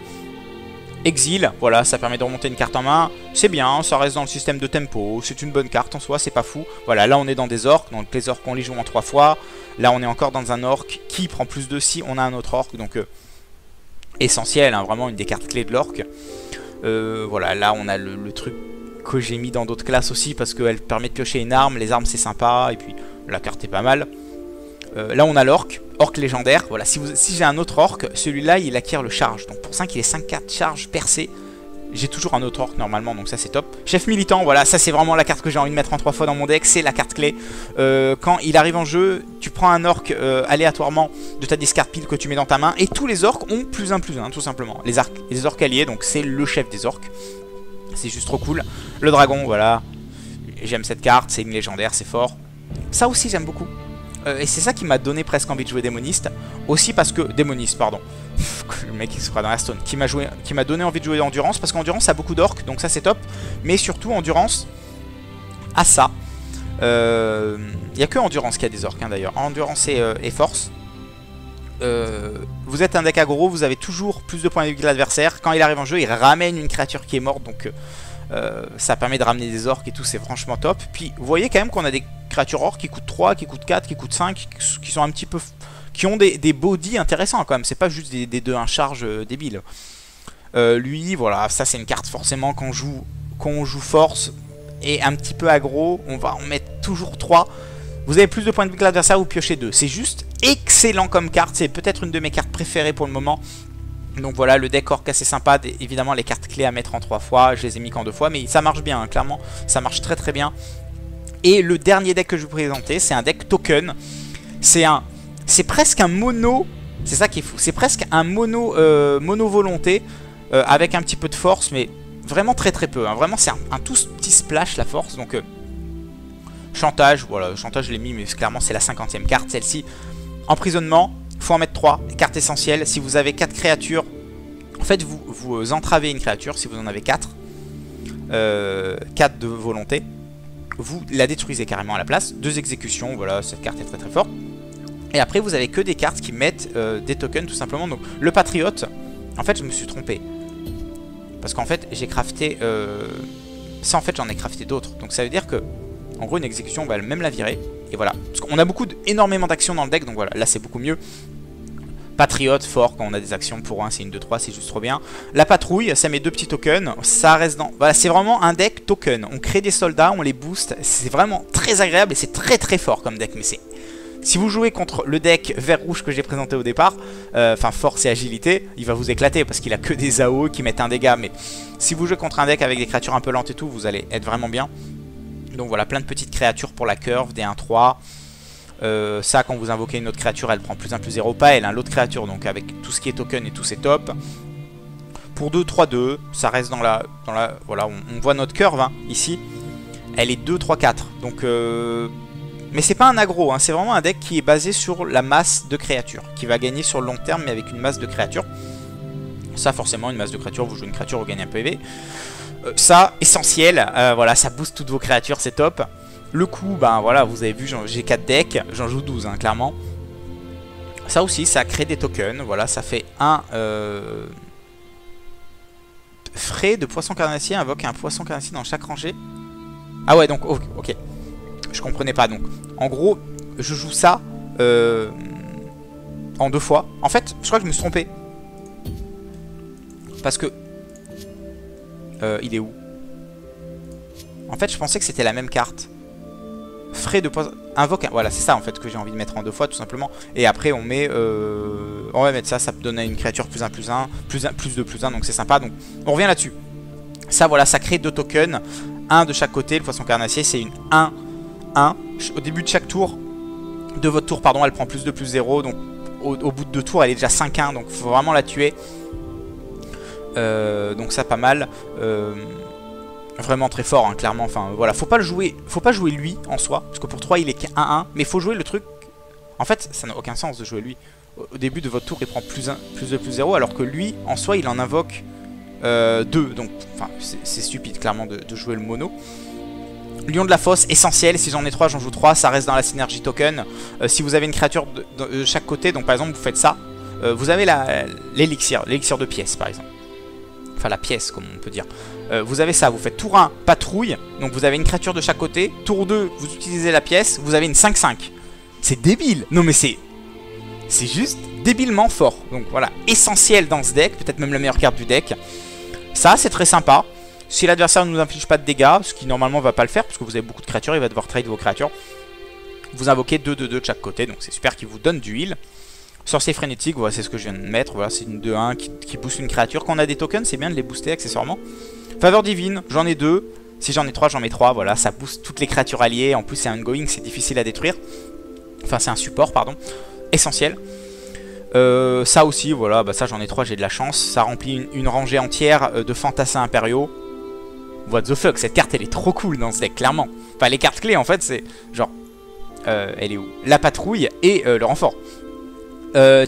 Speaker 1: Exil, voilà, ça permet de remonter une carte en main. C'est bien, ça reste dans le système de tempo. C'est une bonne carte en soi, c'est pas fou. Voilà, là on est dans des orques, donc les orques on les joue en 3 fois. Là on est encore dans un orc qui prend +2 si on a un autre orc. Donc essentiel, hein, vraiment une des cartes clés de l'orc. Voilà, là on a le truc que j'ai mis dans d'autres classes aussi parce qu'elle permet de piocher une arme, les armes c'est sympa et puis la carte est pas mal. Là on a l'orc, orc légendaire, voilà, si j'ai un autre orc, celui-là il acquiert le charge, donc pour 5 il est 5-4 charge percé. J'ai toujours un autre orc normalement, donc ça c'est top. Chef militant, voilà, ça c'est vraiment la carte que j'ai envie de mettre en 3 fois dans mon deck, c'est la carte clé. Quand il arrive en jeu, tu prends un orc aléatoirement de ta discard pile que tu mets dans ta main, et tous les orcs ont +1/+1 tout simplement. Les orcs alliés, donc c'est le chef des orcs. C'est juste trop cool. Le dragon, voilà. J'aime cette carte, c'est une légendaire, c'est fort. Ça aussi j'aime beaucoup. Et c'est ça qui m'a donné presque envie de jouer démoniste. Aussi parce que... Démoniste, pardon. Le mec il se croit dans la stone. Qui m'a donné envie de jouer endurance. Parce qu'endurance a beaucoup d'orques, donc ça c'est top. Mais surtout endurance a ça. Il n'y a que endurance qui a des orques hein, d'ailleurs. Endurance et force. Vous êtes un deck aggro, vous avez toujours plus de points de vie que l'adversaire. Quand il arrive en jeu, il ramène une créature qui est morte. Donc ça permet de ramener des orques et tout, c'est franchement top. Puis vous voyez quand même qu'on a des créatures orques qui coûtent 3, qui coûtent 4, qui coûtent 5, qui sont un petit peu... qui ont des bodies intéressants quand même. C'est pas juste des 2-1 charge débiles. Lui, voilà, ça c'est une carte forcément quand on joue force et un petit peu aggro, on va en mettre toujours 3. Vous avez plus de points de vie que l'adversaire, vous piochez 2. C'est juste excellent comme carte. C'est peut-être une de mes cartes préférées pour le moment. Donc voilà, le deck orc assez sympa. Évidemment, les cartes clés à mettre en 3 fois. Je les ai mis qu'en 2 fois. Mais ça marche bien, hein, clairement. Ça marche très très bien. Et le dernier deck que je vais vous présenter, c'est un deck token. C'est presque un mono. C'est ça qui est fou. C'est presque un mono volonté. Avec un petit peu de force. Mais vraiment très très peu. Hein. Vraiment, c'est un tout petit splash la force. Donc... chantage, voilà, chantage je l'ai mis, mais clairement c'est la 50e carte, celle-ci. Emprisonnement, il faut en mettre 3, carte essentielle. Si vous avez 4 créatures, en fait vous entravez une créature si vous en avez 4. 4 de volonté. vous la détruisez carrément à la place. 2 exécutions, voilà, cette carte est très très forte. Et après vous avez que des cartes qui mettent des tokens tout simplement. Donc le Patriote, en fait je me suis trompé. Parce qu'en fait j'ai crafté... ça en fait j'en ai crafté d'autres. Donc ça veut dire que, en gros une exécution on va même la virer. Et voilà. Parce qu'on a énormément d'actions dans le deck, donc voilà, là c'est beaucoup mieux. Patriote, fort quand on a des actions pour 1, c'est une 2-3, c'est juste trop bien. La patrouille, ça met 2 petits tokens, ça reste dans... Voilà, c'est vraiment un deck token. On crée des soldats, on les booste, c'est vraiment très agréable et c'est très très fort comme deck. Mais c'est... Si vous jouez contre le deck vert-rouge que j'ai présenté au départ, enfin force et agilité, il va vous éclater parce qu'il a que des AOE qui mettent un dégât. Mais si vous jouez contre un deck avec des créatures un peu lentes et tout, vous allez être vraiment bien. Donc voilà, plein de petites créatures pour la curve, des 1-3. Ça, quand vous invoquez une autre créature, elle prend +1/+0, pas elle, hein, l'autre créature. Donc avec tout ce qui est token et tout, c'est top. Pour 2-3-2, ça reste dans la voilà, on voit notre curve hein, ici. Elle est 2-3-4. Donc mais c'est pas un aggro, hein, c'est vraiment un deck qui est basé sur la masse de créatures, qui va gagner sur le long terme, mais avec une masse de créatures. Ça, forcément, une masse de créatures, vous jouez une créature, vous gagnez un PV. Ça, essentiel, voilà, ça booste toutes vos créatures, c'est top. Le coup, ben voilà, vous avez vu, j'ai 4 decks, j'en joue 12, hein, clairement. Ça aussi, ça crée des tokens, voilà, ça fait un... Frais de poisson carnassier, invoque un poisson carnassier dans chaque rangée. Ah ouais, donc, ok. Je comprenais pas, donc. En gros, je joue ça en 2 fois. En fait, je crois que je me suis trompé. Parce que... il est où? En fait, je pensais que c'était la même carte. Frais de poisson... Invoque un... Voilà, c'est ça en fait que j'ai envie de mettre en 2 fois, tout simplement. Et après, on met... On va mettre ça, ça peut donner une créature +1/+1, +2/+1, donc c'est sympa. Donc, on revient là-dessus. Ça, voilà, ça crée 2 tokens. Un de chaque côté. Le poisson carnassier, c'est une 1. Au début de chaque tour, de votre tour, pardon, elle prend +2/+0. Donc, au bout de 2 tours, elle est déjà 5-1. Donc, il faut vraiment la tuer. Donc, ça, pas mal. Vraiment très fort, hein, clairement. Enfin, voilà, faut pas jouer lui en soi, parce que pour 3 il est 1-1, mais il faut jouer le truc. En fait, ça n'a aucun sens de jouer lui. Au début de votre tour, il prend +2/+0, alors que lui, en soi, il en invoque 2. Donc, enfin, c'est stupide, clairement, de jouer le mono. Lion de la fosse, essentiel. Si j'en ai 3, j'en joue 3. Ça reste dans la synergie token. Si vous avez une créature de chaque côté, donc par exemple, vous faites ça. Vous avez l'élixir de pièce, par exemple. Enfin, la pièce, comme on peut dire. Vous avez ça, vous faites tour 1, patrouille. Donc vous avez une créature de chaque côté. Tour 2, vous utilisez la pièce. Vous avez une 5-5. C'est débile. Non mais c'est juste débilement fort. Donc voilà, essentiel dans ce deck. Peut-être même la meilleure carte du deck. Ça, c'est très sympa. Si l'adversaire ne nous inflige pas de dégâts, ce qui normalement va pas le faire, parce que vous avez beaucoup de créatures, il va devoir trade vos créatures. Vous invoquez 2/2 de chaque côté. Donc c'est super qu'il vous donne du heal. Sorcier frénétique, voilà, c'est ce que je viens de mettre. Voilà, c'est une 2-1 qui booste une créature. Quand on a des tokens, c'est bien de les booster accessoirement. Faveur divine, j'en ai 2. Si j'en ai 3, j'en mets 3. Voilà, ça booste toutes les créatures alliées. En plus, c'est un ongoing, c'est difficile à détruire. Enfin, c'est un support, pardon. Essentiel. Ça aussi, voilà, bah ça j'en ai 3, j'ai de la chance. Ça remplit une rangée entière de fantassins impériaux. What the fuck, cette carte elle est trop cool dans ce deck, clairement. Enfin, les cartes clés en fait, c'est genre. Elle est où? La patrouille et le renfort.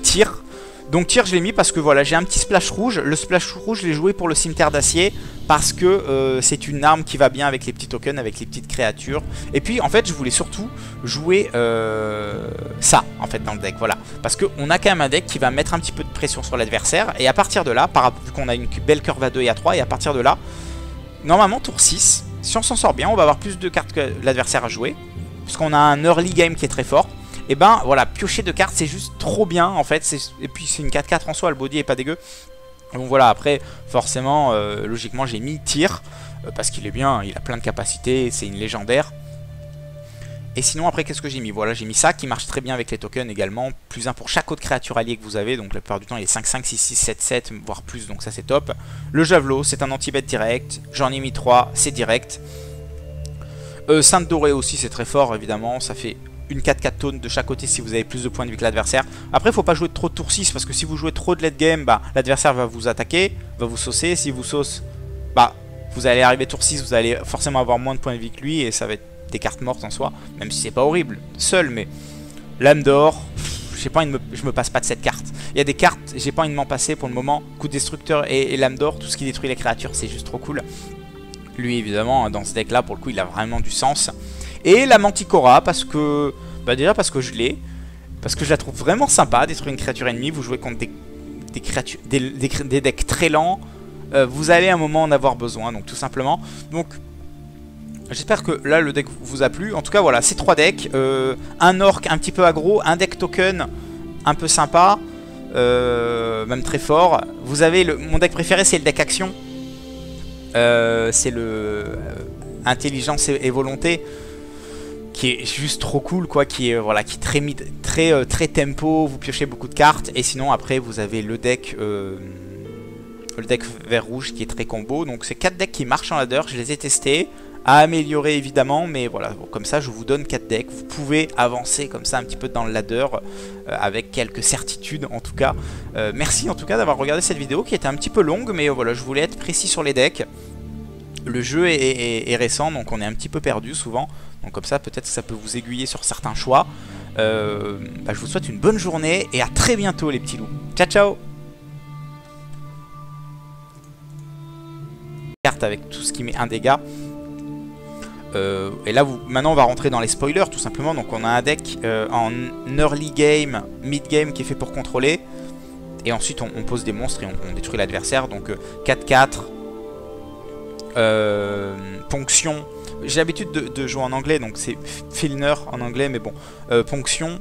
Speaker 1: Tir. Donc tir je l'ai mis parce que voilà, j'ai un petit splash rouge. Le splash rouge je l'ai joué pour le cimetière d'acier parce que c'est une arme qui va bien avec les petits tokens, avec les petites créatures. Et puis en fait je voulais surtout jouer ça en fait dans le deck, voilà. Parce qu'on a quand même un deck qui va mettre un petit peu de pression sur l'adversaire. Et à partir de là, vu qu'on a une belle curve à 2 et à 3, et à partir de là, normalement tour 6, si on s'en sort bien, on va avoir plus de cartes que l'adversaire à jouer. Parce qu'on a un early game qui est très fort. Et ben voilà, piocher de cartes c'est juste trop bien en fait. Et puis c'est une 4-4 en soi, le body est pas dégueu. Donc voilà, après forcément logiquement j'ai mis tir parce qu'il est bien, il a plein de capacités, c'est une légendaire. Et sinon après qu'est-ce que j'ai mis? Voilà, j'ai mis ça qui marche très bien avec les tokens également. +1 pour chaque autre créature alliée que vous avez. Donc la plupart du temps il est 5-5, 6-6, 7-7 voire plus, donc ça c'est top. Le javelot c'est un anti-bet direct. J'en ai mis 3, c'est direct. Sainte dorée aussi c'est très fort évidemment. Ça fait une 4-4 taunt de chaque côté si vous avez plus de points de vie que l'adversaire. Après faut pas jouer trop de tour 6 parce que si vous jouez trop de late game, bah l'adversaire va vous attaquer, va vous saucer. Si vous sauce, bah vous allez arriver tour 6, vous allez forcément avoir moins de points de vie que lui et ça va être des cartes mortes en soi, même si c'est pas horrible seul. Mais lame d'or, j'ai pas envie de je me passe pas de cette carte. Il y a des cartes, j'ai pas envie de m'en passer pour le moment. Coup de destructeur et lame d'or, tout ce qui détruit les créatures c'est juste trop cool. Lui évidemment dans ce deck là pour le coup il a vraiment du sens. Et la Manticora parce que... Bah déjà parce que je l'ai. Parce que je la trouve vraiment sympa, détruire une créature ennemie, vous jouez contre des créatures, des decks très lents. Vous allez à un moment en avoir besoin, donc tout simplement. Donc j'espère que là le deck vous a plu. En tout cas voilà, ces 3 decks. Un orc un petit peu aggro, un deck token un peu sympa, même très fort. Vous avez mon deck préféré, c'est le deck action. C'est le intelligence et volonté, qui est juste trop cool quoi, qui est voilà, qui est très tempo, vous piochez beaucoup de cartes. Et sinon après vous avez le deck vert rouge qui est très combo. Donc c'est 4 decks qui marchent en ladder, je les ai testés, à améliorer évidemment, mais voilà, bon, comme ça je vous donne 4 decks, vous pouvez avancer comme ça un petit peu dans le ladder avec quelques certitudes en tout cas. Merci en tout cas d'avoir regardé cette vidéo qui était un petit peu longue, mais voilà, je voulais être précis sur les decks. Le jeu est récent, donc on est un petit peu perdu souvent, donc comme ça peut-être que ça peut vous aiguiller sur certains choix. Je vous souhaite une bonne journée et à très bientôt les petits loups. Ciao ciao. Carte avec tout ce qui met un dégât. Et là maintenant on va rentrer dans les spoilers tout simplement. Donc on a un deck en early game, mid game qui est fait pour contrôler. Et ensuite on pose des monstres et on détruit l'adversaire. Donc 4-4, ponction. J'ai l'habitude de jouer en anglais, donc c'est Filner en anglais, mais bon. Ponction.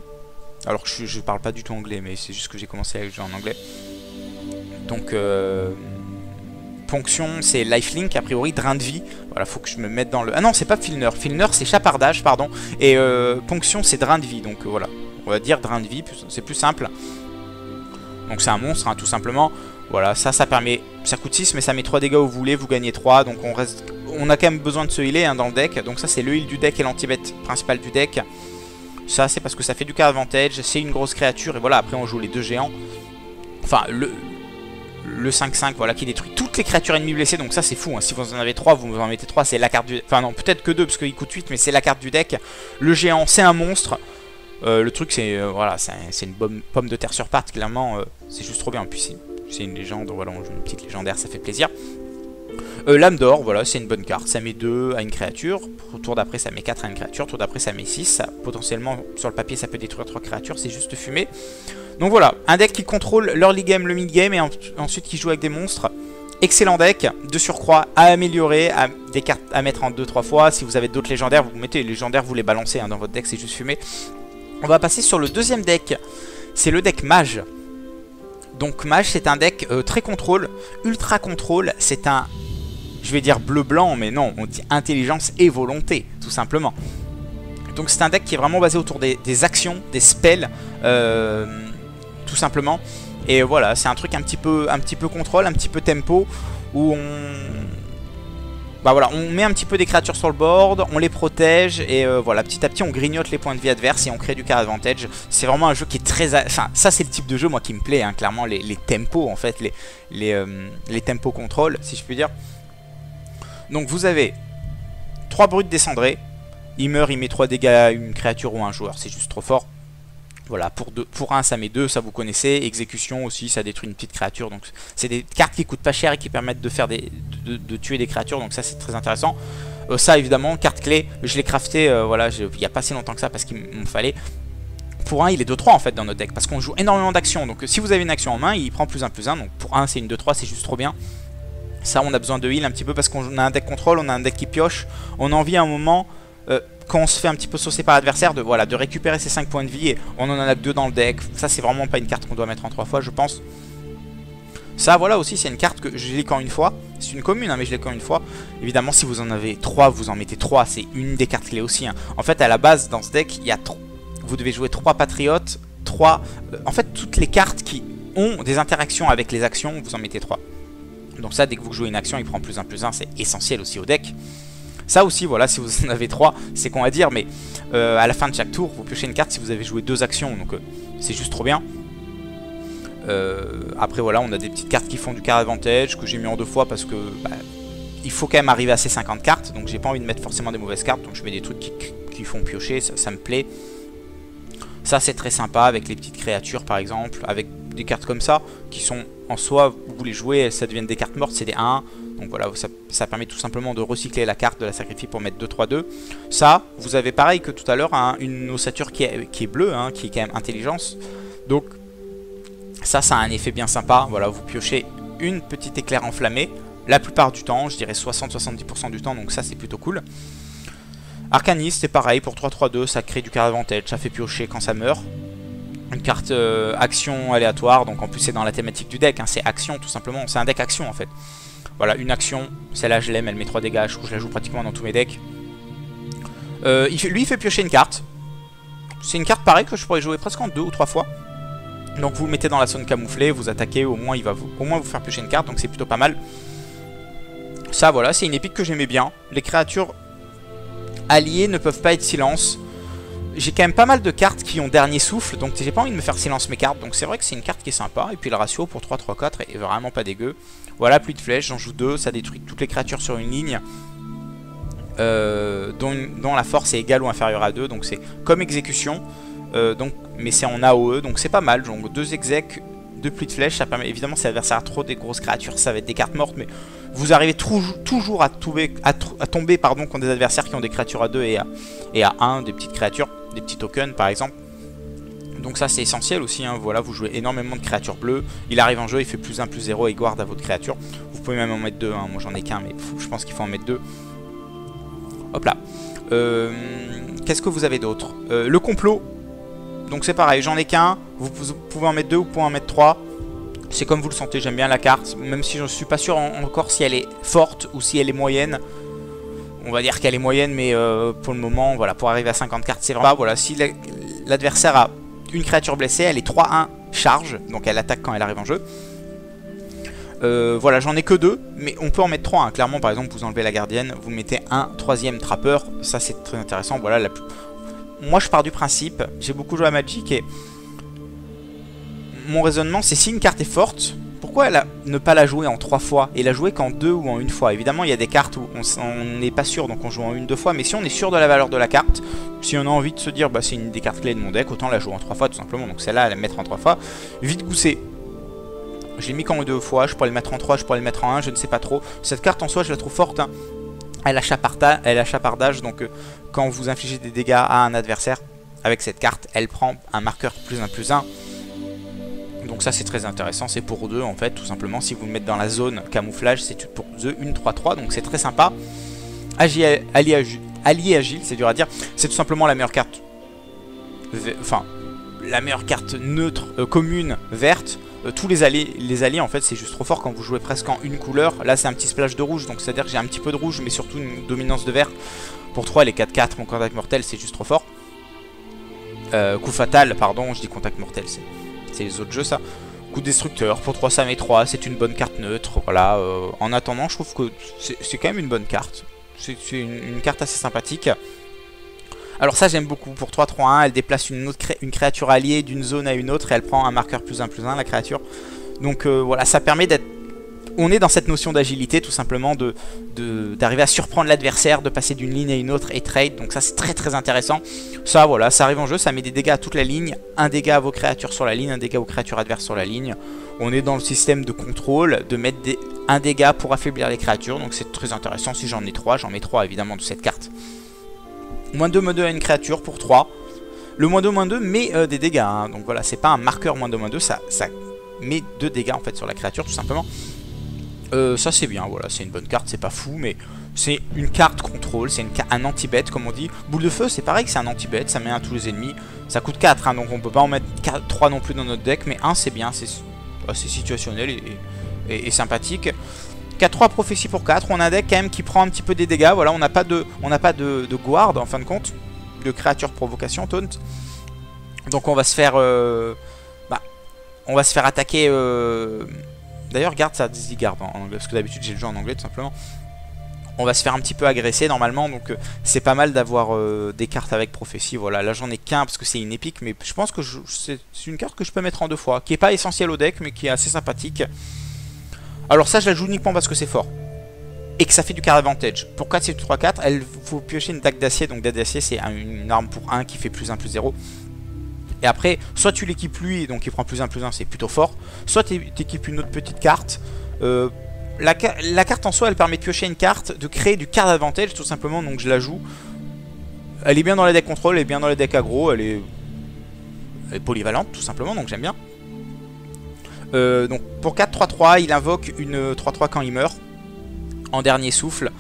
Speaker 1: Alors je parle pas du tout anglais, mais c'est juste que j'ai commencé à jouer en anglais. Donc ponction c'est lifelink, a priori drain de vie. Voilà, faut que je me mette dans le... Ah non, c'est pas Filner. Filner c'est chapardage, pardon. Et ponction c'est drain de vie, donc voilà. On va dire drain de vie, c'est plus simple. Donc c'est un monstre, hein, tout simplement. Voilà, ça permet... Ça coûte 6, mais ça met 3 dégâts où vous voulez, vous gagnez 3. Donc on a quand même besoin de se healer hein, dans le deck. Donc ça c'est le heal du deck et l'anti-bet principal du deck. Ça c'est parce que ça fait du card advantage, c'est une grosse créature. Et voilà, après on joue les 2 géants. Enfin, le 5-5, voilà, qui détruit toutes les créatures ennemies blessées. Donc ça c'est fou, hein. Si vous en avez 3, vous en mettez 3, c'est la carte du... Enfin non, peut-être que 2, parce qu'il coûte 8, mais c'est la carte du deck. Le géant, c'est un monstre. Le truc c'est... voilà, c'est une pomme de terre sur pattes, clairement. C'est juste trop bien. Puis c'est une légende, voilà, on joue une petite légendaire, ça fait plaisir. Lame d'or, voilà, c'est une bonne carte. Ça met 2 à une créature. Tour d'après, ça met 4 à une créature. Tour d'après, ça met 6. Potentiellement, sur le papier, ça peut détruire 3 créatures. C'est juste fumé. Donc voilà, un deck qui contrôle l'early game, le mid game et ensuite qui joue avec des monstres. Excellent deck, de surcroît à améliorer, des cartes à mettre en 2-3 fois. Si vous avez d'autres légendaires, vous mettez les légendaires, vous les balancez hein, dans votre deck, c'est juste fumé. On va passer sur le deuxième deck. C'est le deck mage. Donc mage, c'est un deck très contrôle, ultra contrôle. C'est un... Je vais dire bleu-blanc, mais non, on dit intelligence et volonté, tout simplement. Donc c'est un deck qui est vraiment basé autour des actions, des spells, tout simplement. Et voilà, c'est un truc un petit peu contrôle, un petit peu tempo, où on met un petit peu des créatures sur le board, on les protège, et voilà, petit à petit on grignote les points de vie adverses et on crée du card advantage. C'est vraiment un jeu qui est très... Enfin, ça c'est le type de jeu, moi, qui me plaît, hein, clairement, les tempos, en fait, les tempos contrôle, si je puis dire. Donc vous avez 3 brutes descendrées. Il meurt, il met 3 dégâts à une créature ou à un joueur. C'est juste trop fort. Voilà, pour 1 ça met 2, ça vous connaissez. Exécution aussi, ça détruit une petite créature. Donc c'est des cartes qui coûtent pas cher et qui permettent de faire de tuer des créatures. Donc ça c'est très intéressant. Ça évidemment, carte clé, je l'ai crafté voilà, il n'y a pas si longtemps que ça parce qu'il me fallait. Pour 1 il est 2-3 en fait dans notre deck. Parce qu'on joue énormément d'actions. Donc si vous avez une action en main, il prend plus 1/+1. Donc pour 1 c'est une 2-3, c'est juste trop bien. Ça on a besoin de heal un petit peu parce qu'on a un deck contrôle, on a un deck qui pioche. On a envie à un moment, quand on se fait un petit peu saucer par l'adversaire, de récupérer ses 5 points de vie. Et on en a que 2 dans le deck. Ça c'est vraiment pas une carte qu'on doit mettre en 3 fois je pense. Ça voilà aussi c'est une carte que je l'ai quand une fois. C'est une commune hein, mais je l'ai quand une fois. Évidemment si vous en avez 3 vous en mettez 3. C'est une des cartes clés aussi hein. En fait à la base dans ce deck il y a vous devez jouer 3 patriotes, 3... en fait toutes les cartes qui ont des interactions avec les actions vous en mettez 3. Donc ça dès que vous jouez une action il prend plus 1/+1, c'est essentiel aussi au deck. Ça aussi voilà si vous en avez 3 c'est con à dire mais à la fin de chaque tour vous piochez une carte si vous avez joué 2 actions. Donc c'est juste trop bien. Après voilà on a des petites cartes qui font du card advantage que j'ai mis en 2 fois parce que il faut quand même arriver à ces 50 cartes. Donc j'ai pas envie de mettre forcément des mauvaises cartes. Donc je mets des trucs qui font piocher, ça me plaît. Ça c'est très sympa avec les petites créatures par exemple. Avec des cartes comme ça qui sont en soi, vous les jouez, ça devient des cartes mortes, c'est des 1, Donc voilà, ça permet tout simplement de recycler la carte, de la sacrifier pour mettre 2-3-2. Ça, vous avez pareil que tout à l'heure, hein, une ossature qui est bleue, hein, qui est quand même intelligence. Donc ça a un effet bien sympa. Voilà, vous piochez une petite éclair enflammée. La plupart du temps, je dirais 60-70% du temps, donc ça c'est plutôt cool. Arcaniste, c'est pareil, pour 3-3-2, ça crée du card advantage, ça fait piocher quand ça meurt. Une carte action aléatoire, donc en plus c'est dans la thématique du deck, hein, c'est action tout simplement, c'est un deck action en fait. Voilà, une action, celle-là je l'aime, elle met 3 dégâts, je la joue pratiquement dans tous mes decks. Lui il fait piocher une carte. C'est une carte pareille que je pourrais jouer presque en 2 ou 3 fois. Donc vous le mettez dans la zone camouflée, vous attaquez, au moins il va au moins vous faire piocher une carte, donc c'est plutôt pas mal. Ça voilà, c'est une épique que j'aimais bien. Les créatures alliées ne peuvent pas être silence. J'ai quand même pas mal de cartes qui ont dernier souffle, donc j'ai pas envie de me faire silence mes cartes. Donc c'est vrai que c'est une carte qui est sympa. Et puis le ratio pour 3-3-4 est vraiment pas dégueu. Voilà, pluie de flèches, j'en joue 2, ça détruit toutes les créatures sur une ligne. Dont la force est égale ou inférieure à 2, donc c'est comme exécution. Mais c'est en AOE, donc c'est pas mal. Donc 2 exec, 2 pluie de flèches, ça permet évidemment si l'adversaire a trop des grosses créatures, ça va être des cartes mortes, mais vous arrivez toujours à tomber contre des adversaires qui ont des créatures à 2 et à 1, des petites créatures, des petits tokens par exemple. Donc ça c'est essentiel aussi, hein. Voilà, vous jouez énormément de créatures bleues, il arrive en jeu, il fait +1/+0 et guard à votre créature. Vous pouvez même en mettre 2, hein. Moi j'en ai qu'un, mais je pense qu'il faut en mettre 2. Hop là. Qu'est-ce que vous avez d'autre? Le complot. Donc c'est pareil, j'en ai qu'un, vous pouvez en mettre 2 ou vous pouvez en mettre 3. C'est comme vous le sentez, j'aime bien la carte, même si je ne suis pas sûr encore si elle est forte ou si elle est moyenne. On va dire qu'elle est moyenne, mais pour le moment, voilà, pour arriver à 50 cartes, c'est vraiment pas. Voilà, si l'adversaire a une créature blessée, elle est 3-1 charge, donc elle attaque quand elle arrive en jeu. Voilà, j'en ai que 2, mais on peut en mettre 3, hein. Clairement, par exemple, vous enlevez la gardienne, vous mettez un 3e trappeur, ça c'est très intéressant. Voilà, moi je pars du principe, j'ai beaucoup joué à Magic et mon raisonnement c'est si une carte est forte, pourquoi ne pas la jouer en 3 fois et la jouer qu'en 2 ou en 1 fois? Évidemment il y a des cartes où on n'est pas sûr, donc on joue en 1-2 fois, mais si on est sûr de la valeur de la carte, si on a envie de se dire bah c'est une des cartes clés de mon deck, autant la jouer en 3 fois tout simplement. Donc celle-là, la mettre en 3 fois, vite gousser. Je l'ai mis qu'en 2 fois, je pourrais le mettre en 3, je pourrais le mettre en 1, je ne sais pas trop. Cette carte en soi je la trouve forte, hein. Elle a chapardage, donc quand vous infligez des dégâts à un adversaire avec cette carte, elle prend un marqueur +1/+1. Donc ça c'est très intéressant, c'est pour 2 en fait, tout simplement. Si vous le mettez dans la zone camouflage, c'est pour 2, une 3-3, donc c'est très sympa. Allié agile, c'est dur à dire, c'est tout simplement la meilleure carte. Enfin, la meilleure carte neutre, commune, verte. Tous les alliés en fait c'est juste trop fort quand vous jouez presque en une couleur. Là c'est un petit splash de rouge, donc c'est à dire que j'ai un petit peu de rouge mais surtout une dominance de vert. Pour 3 les 4-4, mon contact mortel c'est juste trop fort. Coup fatal, pardon, je dis contact mortel, c'est les autres jeux ça. Coup destructeur, pour 3 ça met 3, c'est une bonne carte neutre. Voilà, en attendant je trouve que c'est quand même une bonne carte. C'est une carte assez sympathique. Alors ça j'aime beaucoup, pour 3-3-1, elle déplace une créature alliée d'une zone à une autre et elle prend un marqueur +1/+1 la créature. Donc voilà, ça permet d'être... On est dans cette notion d'agilité tout simplement, d'arriver à surprendre l'adversaire, de passer d'une ligne à une autre et trade. Donc ça c'est très très intéressant. Ça voilà, ça arrive en jeu, ça met des dégâts à toute la ligne. Un dégât à vos créatures sur la ligne, un dégât aux créatures adverses sur la ligne. On est dans le système de contrôle, de mettre un dégât pour affaiblir les créatures. Donc c'est très intéressant, si j'en ai 3, j'en mets 3 évidemment de cette carte. -2/-2 à une créature pour 3. Le -2/-2 met des dégâts, hein. Donc voilà, c'est pas un marqueur -2/-2, ça met 2 dégâts en fait sur la créature tout simplement. Ça c'est bien, voilà, c'est une bonne carte, c'est pas fou, mais c'est une carte contrôle, c'est un anti-bet comme on dit. Boule de feu, c'est pareil que c'est un anti-bet, ça met 1 à tous les ennemis. Ça coûte 4, hein, donc on peut pas en mettre 3 non plus dans notre deck, mais 1 c'est bien, c'est situationnel et sympathique. 4-3 prophétie pour 4, on a un deck quand même qui prend un petit peu des dégâts. Voilà, on n'a pas de guard en fin de compte, de créature provocation, taunt. Donc on va se faire attaquer. D'ailleurs garde, ça dit garde en anglais, parce que d'habitude j'ai le jeu en anglais tout simplement. On va se faire un petit peu agresser normalement, donc c'est pas mal d'avoir des cartes avec prophétie. Voilà, là j'en ai qu'un parce que c'est une épique, mais je pense que c'est une carte que je peux mettre en 2 fois, qui est pas essentielle au deck mais qui est assez sympathique. Alors ça je la joue uniquement parce que c'est fort et que ça fait du card advantage. Pour 4 c'est 3-4, il faut piocher une dague d'acier. Donc dague d'acier c'est une arme pour 1 qui fait +1/+0. Et après soit tu l'équipes lui, donc il prend +1/+1, c'est plutôt fort. Soit tu équipes une autre petite carte. la carte en soi, elle permet de piocher une carte, de créer du card advantage tout simplement, donc je la joue. Elle est bien dans les decks contrôle, elle est bien dans les decks aggro, elle est polyvalente tout simplement, donc j'aime bien. Donc pour 4-3-3, il invoque une 3-3 quand il meurt, en dernier souffle.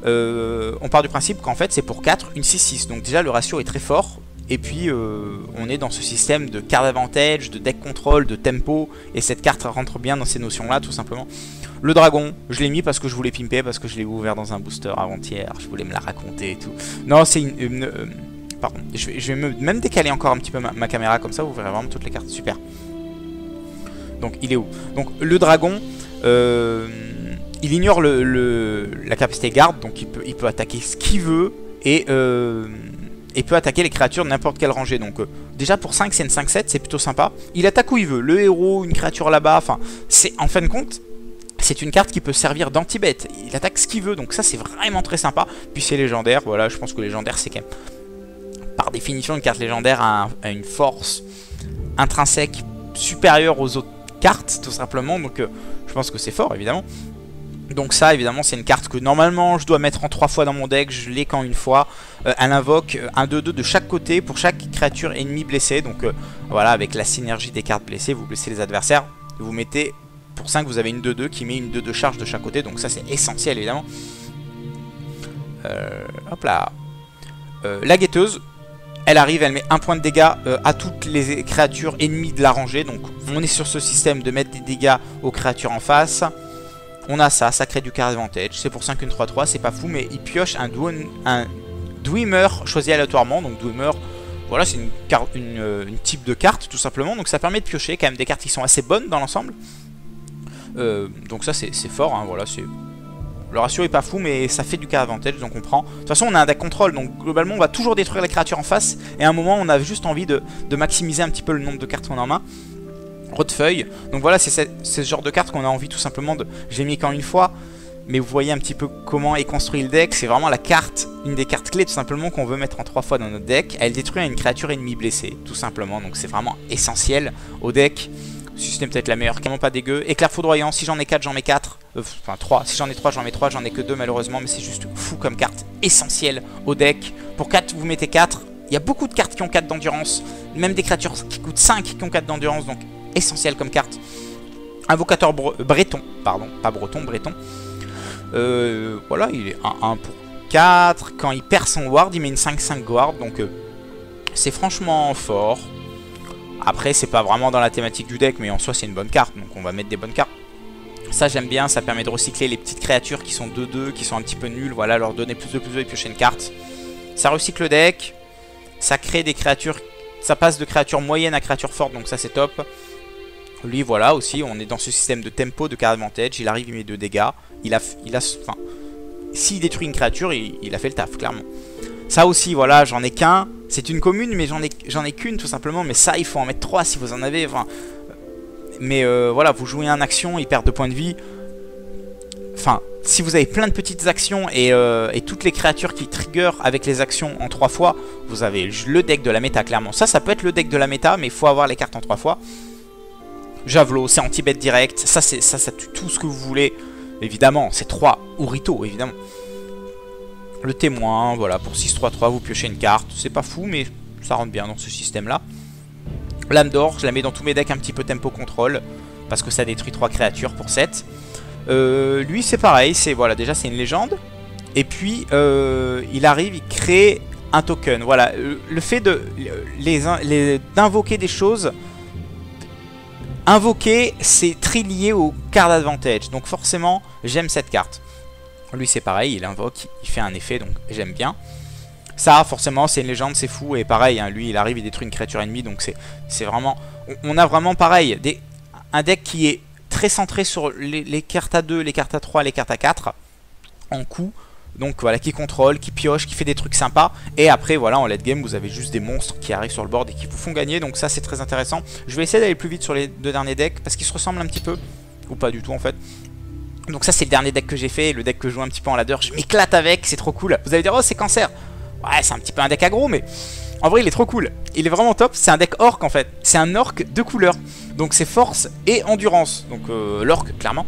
Speaker 1: On part du principe qu'en fait c'est pour 4, une 6-6, donc déjà le ratio est très fort. Et puis on est dans ce système de card advantage, de deck control, de tempo, et cette carte rentre bien dans ces notions là tout simplement. Le dragon, je l'ai mis parce que je voulais pimper, parce que je l'ai ouvert dans un booster avant-hier, je voulais me la raconter et tout. Non, c'est pardon, je vais même décaler encore un petit peu ma caméra, comme ça vous verrez vraiment toutes les cartes, super. Donc il est où? Donc le dragon, il ignore la capacité garde, donc il peut attaquer ce qu'il veut, et peut attaquer les créatures de n'importe quelle rangée. Donc déjà pour 5 c'est une 5-7, c'est plutôt sympa. Il attaque où il veut, le héros, une créature là-bas, enfin c'est en fin de compte c'est une carte qui peut servir d'anti-bet. Il attaque ce qu'il veut, donc ça c'est vraiment très sympa. Puis c'est légendaire, voilà, je pense que légendaire c'est quand même par définition une carte légendaire a une force intrinsèque supérieure aux autres cartes tout simplement, donc je pense que c'est fort évidemment. Donc ça évidemment c'est une carte que normalement je dois mettre en 3 fois dans mon deck, je l'ai qu'en une fois. Elle invoque un 2-2 de chaque côté pour chaque créature ennemie blessée. Donc voilà, avec la synergie des cartes blessées, vous blessez les adversaires. Vous mettez, pour 5 vous avez une 2-2 qui met une 2-2 charge de chaque côté. Donc ça c'est essentiel évidemment. Hop là. La guetteuse, elle arrive, elle met 1 point de dégâts à toutes les créatures ennemies de la rangée. Donc on est sur ce système de mettre des dégâts aux créatures en face. On a ça, ça crée du card advantage. C'est pour 5 une 3-3, c'est pas fou, mais il pioche un Dwemer choisi aléatoirement. Donc Dwemer, voilà, c'est une type de carte tout simplement. Donc ça permet de piocher quand même des cartes qui sont assez bonnes dans l'ensemble. Donc ça c'est fort, hein, voilà, le ratio est pas fou, mais ça fait du card advantage, donc on prend. De toute façon on a un deck contrôle, donc globalement on va toujours détruire les créatures en face. Et à un moment on a juste envie de maximiser un petit peu le nombre de cartes qu'on a en main. Feuille. Donc voilà, c'est ce genre de carte qu'on a envie tout simplement de... J'ai mis qu'en une fois, mais vous voyez un petit peu comment est construit le deck. C'est vraiment la carte, une des cartes clés tout simplement qu'on veut mettre en 3 fois dans notre deck. Elle détruit une créature ennemie blessée, tout simplement. Donc c'est vraiment essentiel au deck. Ce système peut-être la meilleure, clairement pas dégueu. Éclair foudroyant, si j'en ai 4, j'en mets 4. Enfin 3, si j'en ai 3, j'en mets 3. J'en ai que 2 malheureusement, mais c'est juste fou comme carte. Essentielle au deck. Pour 4, vous mettez 4. Il y a beaucoup de cartes qui ont 4 d'endurance. Même des créatures qui coûtent 5 qui ont 4 d'endurance, donc... essentiel comme carte. Invocateur breton, pardon, pas breton, breton. Voilà, il est 1 pour 4. Quand il perd son ward, il met une 5-5 ward. Donc c'est franchement fort. Après, c'est pas vraiment dans la thématique du deck, mais en soi, c'est une bonne carte. Donc on va mettre des bonnes cartes. Ça, j'aime bien. Ça permet de recycler les petites créatures qui sont 2-2, qui sont un petit peu nulles. Voilà, leur donner plus de et piocher une carte. Ça recycle le deck. Ça crée des créatures. Ça passe de créatures moyennes à créatures fortes. Donc ça, c'est top. Lui voilà aussi, on est dans ce système de tempo, de card advantage, il arrive, il met 2 dégâts, enfin, s'il détruit une créature, il a fait le taf, clairement. Ça aussi, voilà, j'en ai qu'un, c'est une commune, mais j'en ai qu'une tout simplement, mais ça, il faut en mettre 3 si vous en avez, enfin... Mais voilà, vous jouez un action, il perd 2 points de vie, enfin, si vous avez plein de petites actions et toutes les créatures qui trigger avec les actions en 3 fois, vous avez le deck de la méta, clairement. Ça peut être le deck de la méta, mais il faut avoir les cartes en 3 fois. Javelot, c'est anti-bet direct, ça tue tout ce que vous voulez. Évidemment, c'est 3 Urito, évidemment. Le témoin, voilà, pour 6-3-3, vous piochez une carte. C'est pas fou, mais ça rentre bien dans ce système-là. Lame d'or, je la mets dans tous mes decks un petit peu tempo contrôle, parce que ça détruit 3 créatures pour 7. Lui, c'est pareil, voilà, déjà c'est une légende. Et puis, il arrive, il crée un token. Voilà, le fait d'invoquer des choses... Invoquer, c'est très lié au card advantage. Donc forcément, j'aime cette carte. Lui, c'est pareil, il invoque, il fait un effet, donc j'aime bien. Ça, forcément, c'est une légende, c'est fou. Et pareil, hein, lui, il arrive, il détruit une créature ennemie. Donc c'est vraiment... On a vraiment pareil, un deck qui est très centré sur les cartes à 2, les cartes à 3, les cartes à 4 en coup. Donc voilà, qui contrôle, qui pioche, qui fait des trucs sympas. Et après voilà, en late game vous avez juste des monstres qui arrivent sur le board et qui vous font gagner. Donc ça c'est très intéressant. Je vais essayer d'aller plus vite sur les 2 derniers decks parce qu'ils se ressemblent un petit peu. Ou pas du tout en fait. Donc ça c'est le dernier deck que j'ai fait. Le deck que je joue un petit peu en ladder. Je m'éclate avec, c'est trop cool. Vous allez dire oh c'est cancer. Ouais c'est un petit peu un deck aggro mais en vrai il est trop cool. Il est vraiment top, c'est un deck orc en fait. C'est un orc de couleur. Donc c'est force et endurance. Donc l'orc clairement.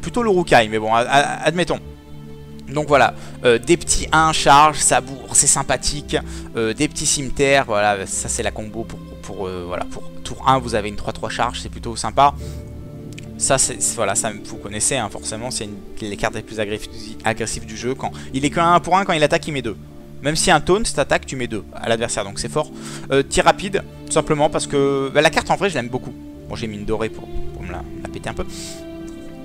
Speaker 1: Plutôt le Rukai, mais bon, admettons. Donc voilà, des petits 1 charge, ça bourre, c'est sympathique. Des petits cimetières, voilà, ça c'est la combo voilà, pour tour 1, vous avez une 3-3 charge, c'est plutôt sympa. Ça, voilà, ça vous connaissez, hein, forcément, c'est les cartes les plus agressives du jeu. Quand il est que 1 pour 1, quand il attaque, il met 2. Même si un taunt t'attaque, tu mets 2 à l'adversaire, donc c'est fort. Tir rapide, tout simplement parce que bah, la carte en vrai, je l'aime beaucoup. Bon, j'ai mis une dorée pour me la péter un peu.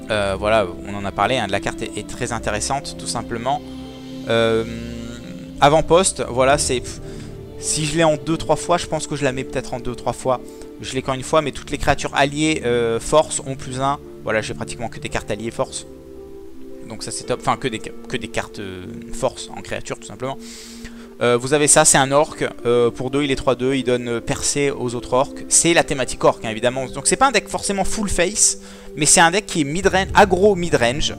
Speaker 1: Voilà, on en a parlé, hein, la carte est très intéressante, tout simplement. Avant-poste, voilà, c'est... Si je l'ai en 2-3 fois, je pense que je la mets peut-être en 2-3 fois. Je l'ai qu'en une fois, mais toutes les créatures alliées force ont plus 1. Voilà, j'ai pratiquement que des cartes alliées force. Donc ça c'est top, enfin que des cartes force en créature tout simplement. Vous avez ça, c'est un orc, pour 2 il est 3-2, il donne percée aux autres orcs. C'est la thématique orc hein, évidemment, donc c'est pas un deck forcément full face, mais c'est un deck qui est mid-range, aggro mid-range.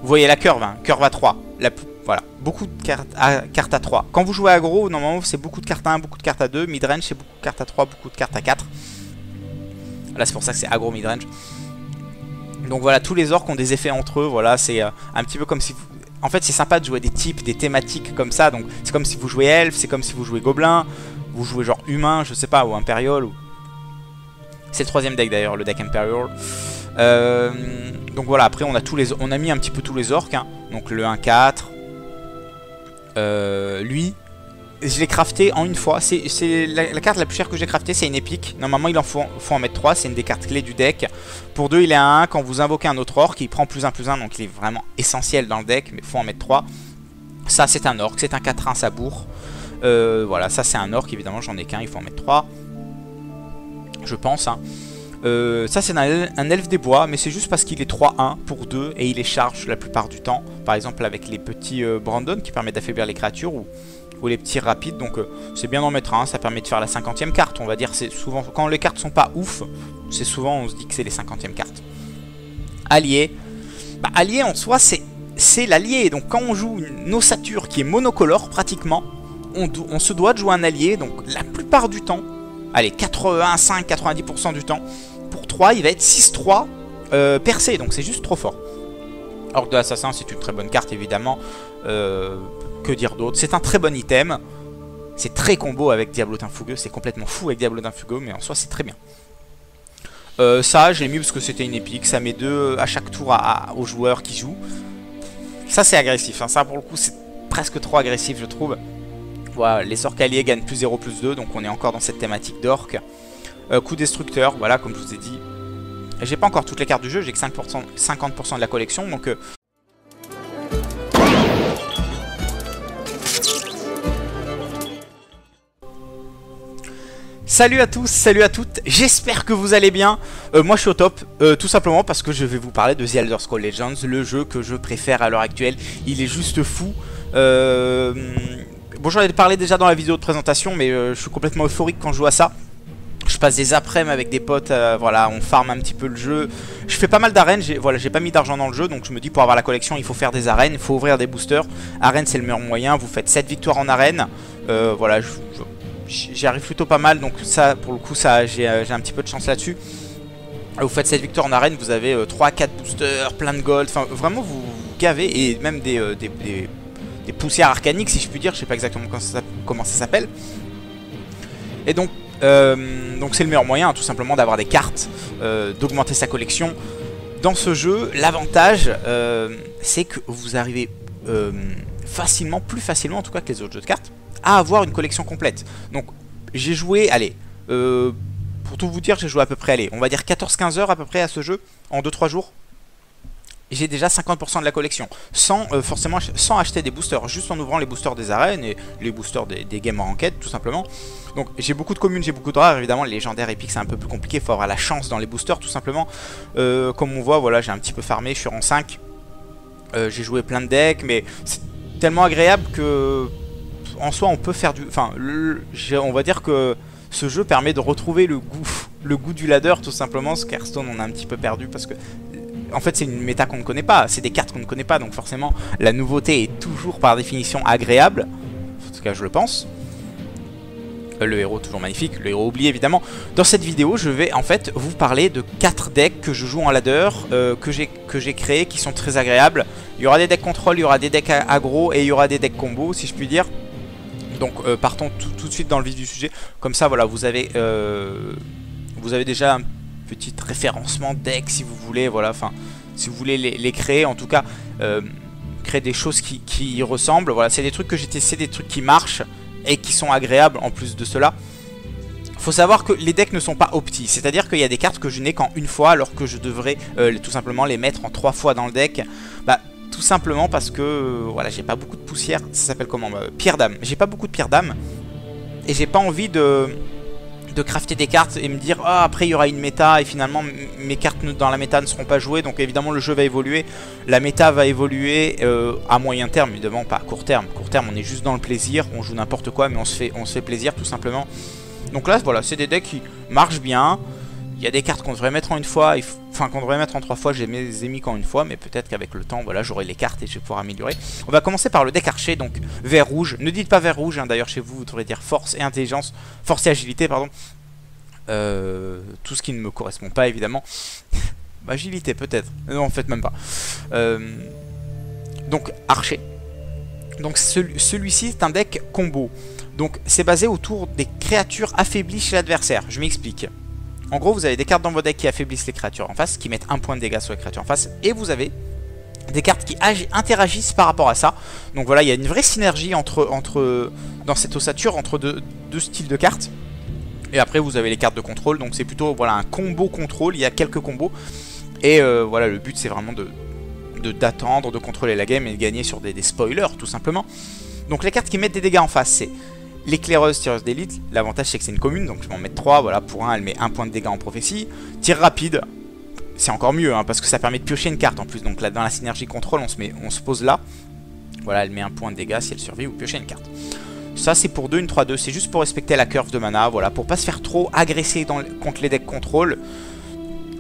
Speaker 1: Vous voyez la curve, hein, curve à 3, voilà, beaucoup de cartes à 3. Quand vous jouez aggro, normalement c'est beaucoup de cartes à 1, beaucoup de cartes à 2, mid-range c'est beaucoup de cartes à 3, beaucoup de cartes à 4. Là c'est pour ça que c'est aggro mid-range. Donc voilà, tous les orcs ont des effets entre eux, voilà, c'est un petit peu comme si... En fait c'est sympa de jouer des types, des thématiques comme ça, donc c'est comme si vous jouez elfe, c'est comme si vous jouez gobelin, vous jouez genre humain, je sais pas, ou impérial, ou... C'est le troisième deck d'ailleurs, le deck impérial. Donc voilà, après on a mis un petit peu tous les orcs, hein. Donc le 1-4, lui... Je l'ai crafté en une fois, c'est la carte la plus chère que j'ai crafté, c'est une épique. Normalement il faut en mettre 3, c'est une des cartes clés du deck. Pour 2 il est à 1, quand vous invoquez un autre orc, il prend +1/+1, donc il est vraiment essentiel dans le deck, mais il faut en mettre 3. Ça c'est un orc, c'est un 4-1, ça bourre. Voilà, ça c'est un orc, évidemment j'en ai qu'un, il faut en mettre 3. Je pense, hein. Ça c'est un elfe des bois, mais c'est juste parce qu'il est 3-1 pour 2 et il les charge la plupart du temps. Par exemple avec les petits Brandon qui permettent d'affaiblir les créatures, ou les petits rapides, donc c'est bien d'en mettre un, ça permet de faire la 50e carte, on va dire. C'est souvent, quand les cartes sont pas ouf, c'est souvent on se dit que c'est les 50e cartes. Allié, bah, allié en soi c'est l'allié, donc quand on joue une ossature qui est monocolore pratiquement, on se doit de jouer un allié, donc la plupart du temps, allez 85-90% du temps, pour 3 il va être 6-3 percé, donc c'est juste trop fort. Orc de l'assassin c'est une très bonne carte évidemment, que dire d'autre, c'est un très bon item. C'est très combo avec Diablotin Fougueux, c'est complètement fou avec Diablotin Fougueux, mais en soi c'est très bien. Ça j'ai mis parce que c'était une épique, ça met 2 à chaque tour aux joueurs qui jouent. Ça c'est agressif, hein. Ça pour le coup c'est presque trop agressif je trouve. Voilà, les orcs alliés gagnent +0, +2, donc on est encore dans cette thématique d'orc. Coup destructeur, voilà comme je vous ai dit. J'ai pas encore toutes les cartes du jeu, j'ai que 50% de la collection, donc... Salut à tous, salut à toutes, j'espère que vous allez bien. Moi je suis au top, tout simplement parce que je vais vous parler de The Elder Scrolls Legends, le jeu que je préfère à l'heure actuelle. Il est juste fou. Bon, j'en ai parlé déjà dans la vidéo de présentation, mais je suis complètement euphorique quand je joue à ça. Je passe des après-midi avec des potes, voilà, on farm un petit peu le jeu. Je fais pas mal d'arènes, voilà, j'ai pas mis d'argent dans le jeu, donc je me dis pour avoir la collection il faut faire des arènes, il faut ouvrir des boosters. Arène c'est le meilleur moyen, vous faites 7 victoires en arène, voilà, j'y arrive plutôt pas mal, donc ça pour le coup j'ai un petit peu de chance là-dessus. Vous faites 7 victoires en arène, vous avez 3-4 boosters, plein de gold, enfin vraiment vous gavez, et même des poussières arcaniques si je puis dire, je sais pas exactement comment ça s'appelle. Et donc c'est le meilleur moyen, hein, tout simplement d'avoir des cartes, d'augmenter sa collection. Dans ce jeu, l'avantage c'est que vous arrivez facilement, plus facilement en tout cas que les autres jeux de cartes, à avoir une collection complète. Donc j'ai joué, allez, pour tout vous dire, j'ai joué à peu près, allez, on va dire 14-15 heures à peu près à ce jeu, en 2-3 jours. J'ai déjà 50% de la collection, sans acheter des boosters, juste en ouvrant les boosters des arènes et les boosters des games en ranked, tout simplement. Donc j'ai beaucoup de communes, j'ai beaucoup de rares, évidemment les légendaires épiques c'est un peu plus compliqué, il faut avoir la chance dans les boosters tout simplement. Comme on voit, voilà, j'ai un petit peu farmé, je suis rang 5, j'ai joué plein de decks, mais c'est tellement agréable que... En soi on peut faire du... Enfin, on va dire que ce jeu permet de retrouver le goût du ladder tout simplement, parce qu'Hearthstone on a un petit peu perdu parce que... En fait c'est une méta qu'on ne connaît pas, c'est des cartes qu'on ne connaît pas, donc forcément la nouveauté est toujours par définition agréable, en tout cas je le pense. Le héros toujours magnifique, le héros oublié évidemment. Dans cette vidéo, je vais en fait vous parler de 4 decks que je joue en ladder, que j'ai créé, qui sont très agréables. Il y aura des decks contrôle, il y aura des decks aggro et il y aura des decks combo, si je puis dire. Donc partons tout de suite dans le vif du sujet. Comme ça, voilà, vous avez déjà un petit référencement deck si vous voulez, voilà, enfin, si vous voulez les créer, en tout cas, créer des choses qui y ressemblent. Voilà, c'est des trucs que j'ai testé, des trucs qui marchent et qui sont agréables en plus de cela. Faut savoir que les decks ne sont pas optis, c'est-à-dire qu'il y a des cartes que je n'ai qu'en une fois alors que je devrais tout simplement les mettre en 3 fois dans le deck. Bah, tout simplement parce que voilà, j'ai pas beaucoup de poussière, ça s'appelle comment, pierre d'âme. J'ai pas beaucoup de pierre d'âme et j'ai pas envie de crafter des cartes et me dire ah, après il y aura une méta et finalement mes cartes dans la méta ne seront pas jouées. Donc évidemment le jeu va évoluer, la méta va évoluer à moyen terme, évidemment pas à court terme. Court terme on est juste dans le plaisir, on joue n'importe quoi mais on se fait plaisir tout simplement. Donc là voilà, c'est des decks qui marchent bien. Il y a des cartes qu'on devrait mettre en une fois, enfin qu'on devrait mettre en 3 fois, j'ai mis qu'en une fois, mais peut-être qu'avec le temps, voilà, j'aurai les cartes et je vais pouvoir améliorer. On va commencer par le deck archer, donc vert rouge. Ne dites pas vert rouge, hein, d'ailleurs chez vous, vous devrez dire force et intelligence, force et agilité, pardon. Tout ce qui ne me correspond pas, évidemment. Agilité, peut-être. Non, en fait, même pas. Donc, archer. Donc, celui-ci, c'est un deck combo. Donc, c'est basé autour des créatures affaiblies chez l'adversaire. Je m'explique. En gros, vous avez des cartes dans vos decks qui affaiblissent les créatures en face, qui mettent 1 point de dégâts sur les créatures en face, et vous avez des cartes qui interagissent par rapport à ça. Donc voilà, il y a une vraie synergie dans cette ossature entre deux styles de cartes. Et après, vous avez les cartes de contrôle, donc c'est plutôt voilà, un combo contrôle, il y a quelques combos. Et voilà, le but c'est vraiment d'attendre, de contrôler la game et de gagner sur des spoilers, tout simplement. Donc les cartes qui mettent des dégâts en face, c'est l'éclaireuse tireuse d'élite. L'avantage c'est que c'est une commune, donc je vais en mettre 3. Voilà, pour 1 elle met 1 point de dégâts en prophétie. Tir rapide, c'est encore mieux hein, parce que ça permet de piocher une carte en plus. Donc là dans la synergie contrôle on se pose là. Voilà, elle met 1 point de dégâts si elle survit ou piocher une carte. Ça c'est pour 2, une 3-2, c'est juste pour respecter la curve de mana. Voilà, pour pas se faire trop agresser contre les decks contrôle.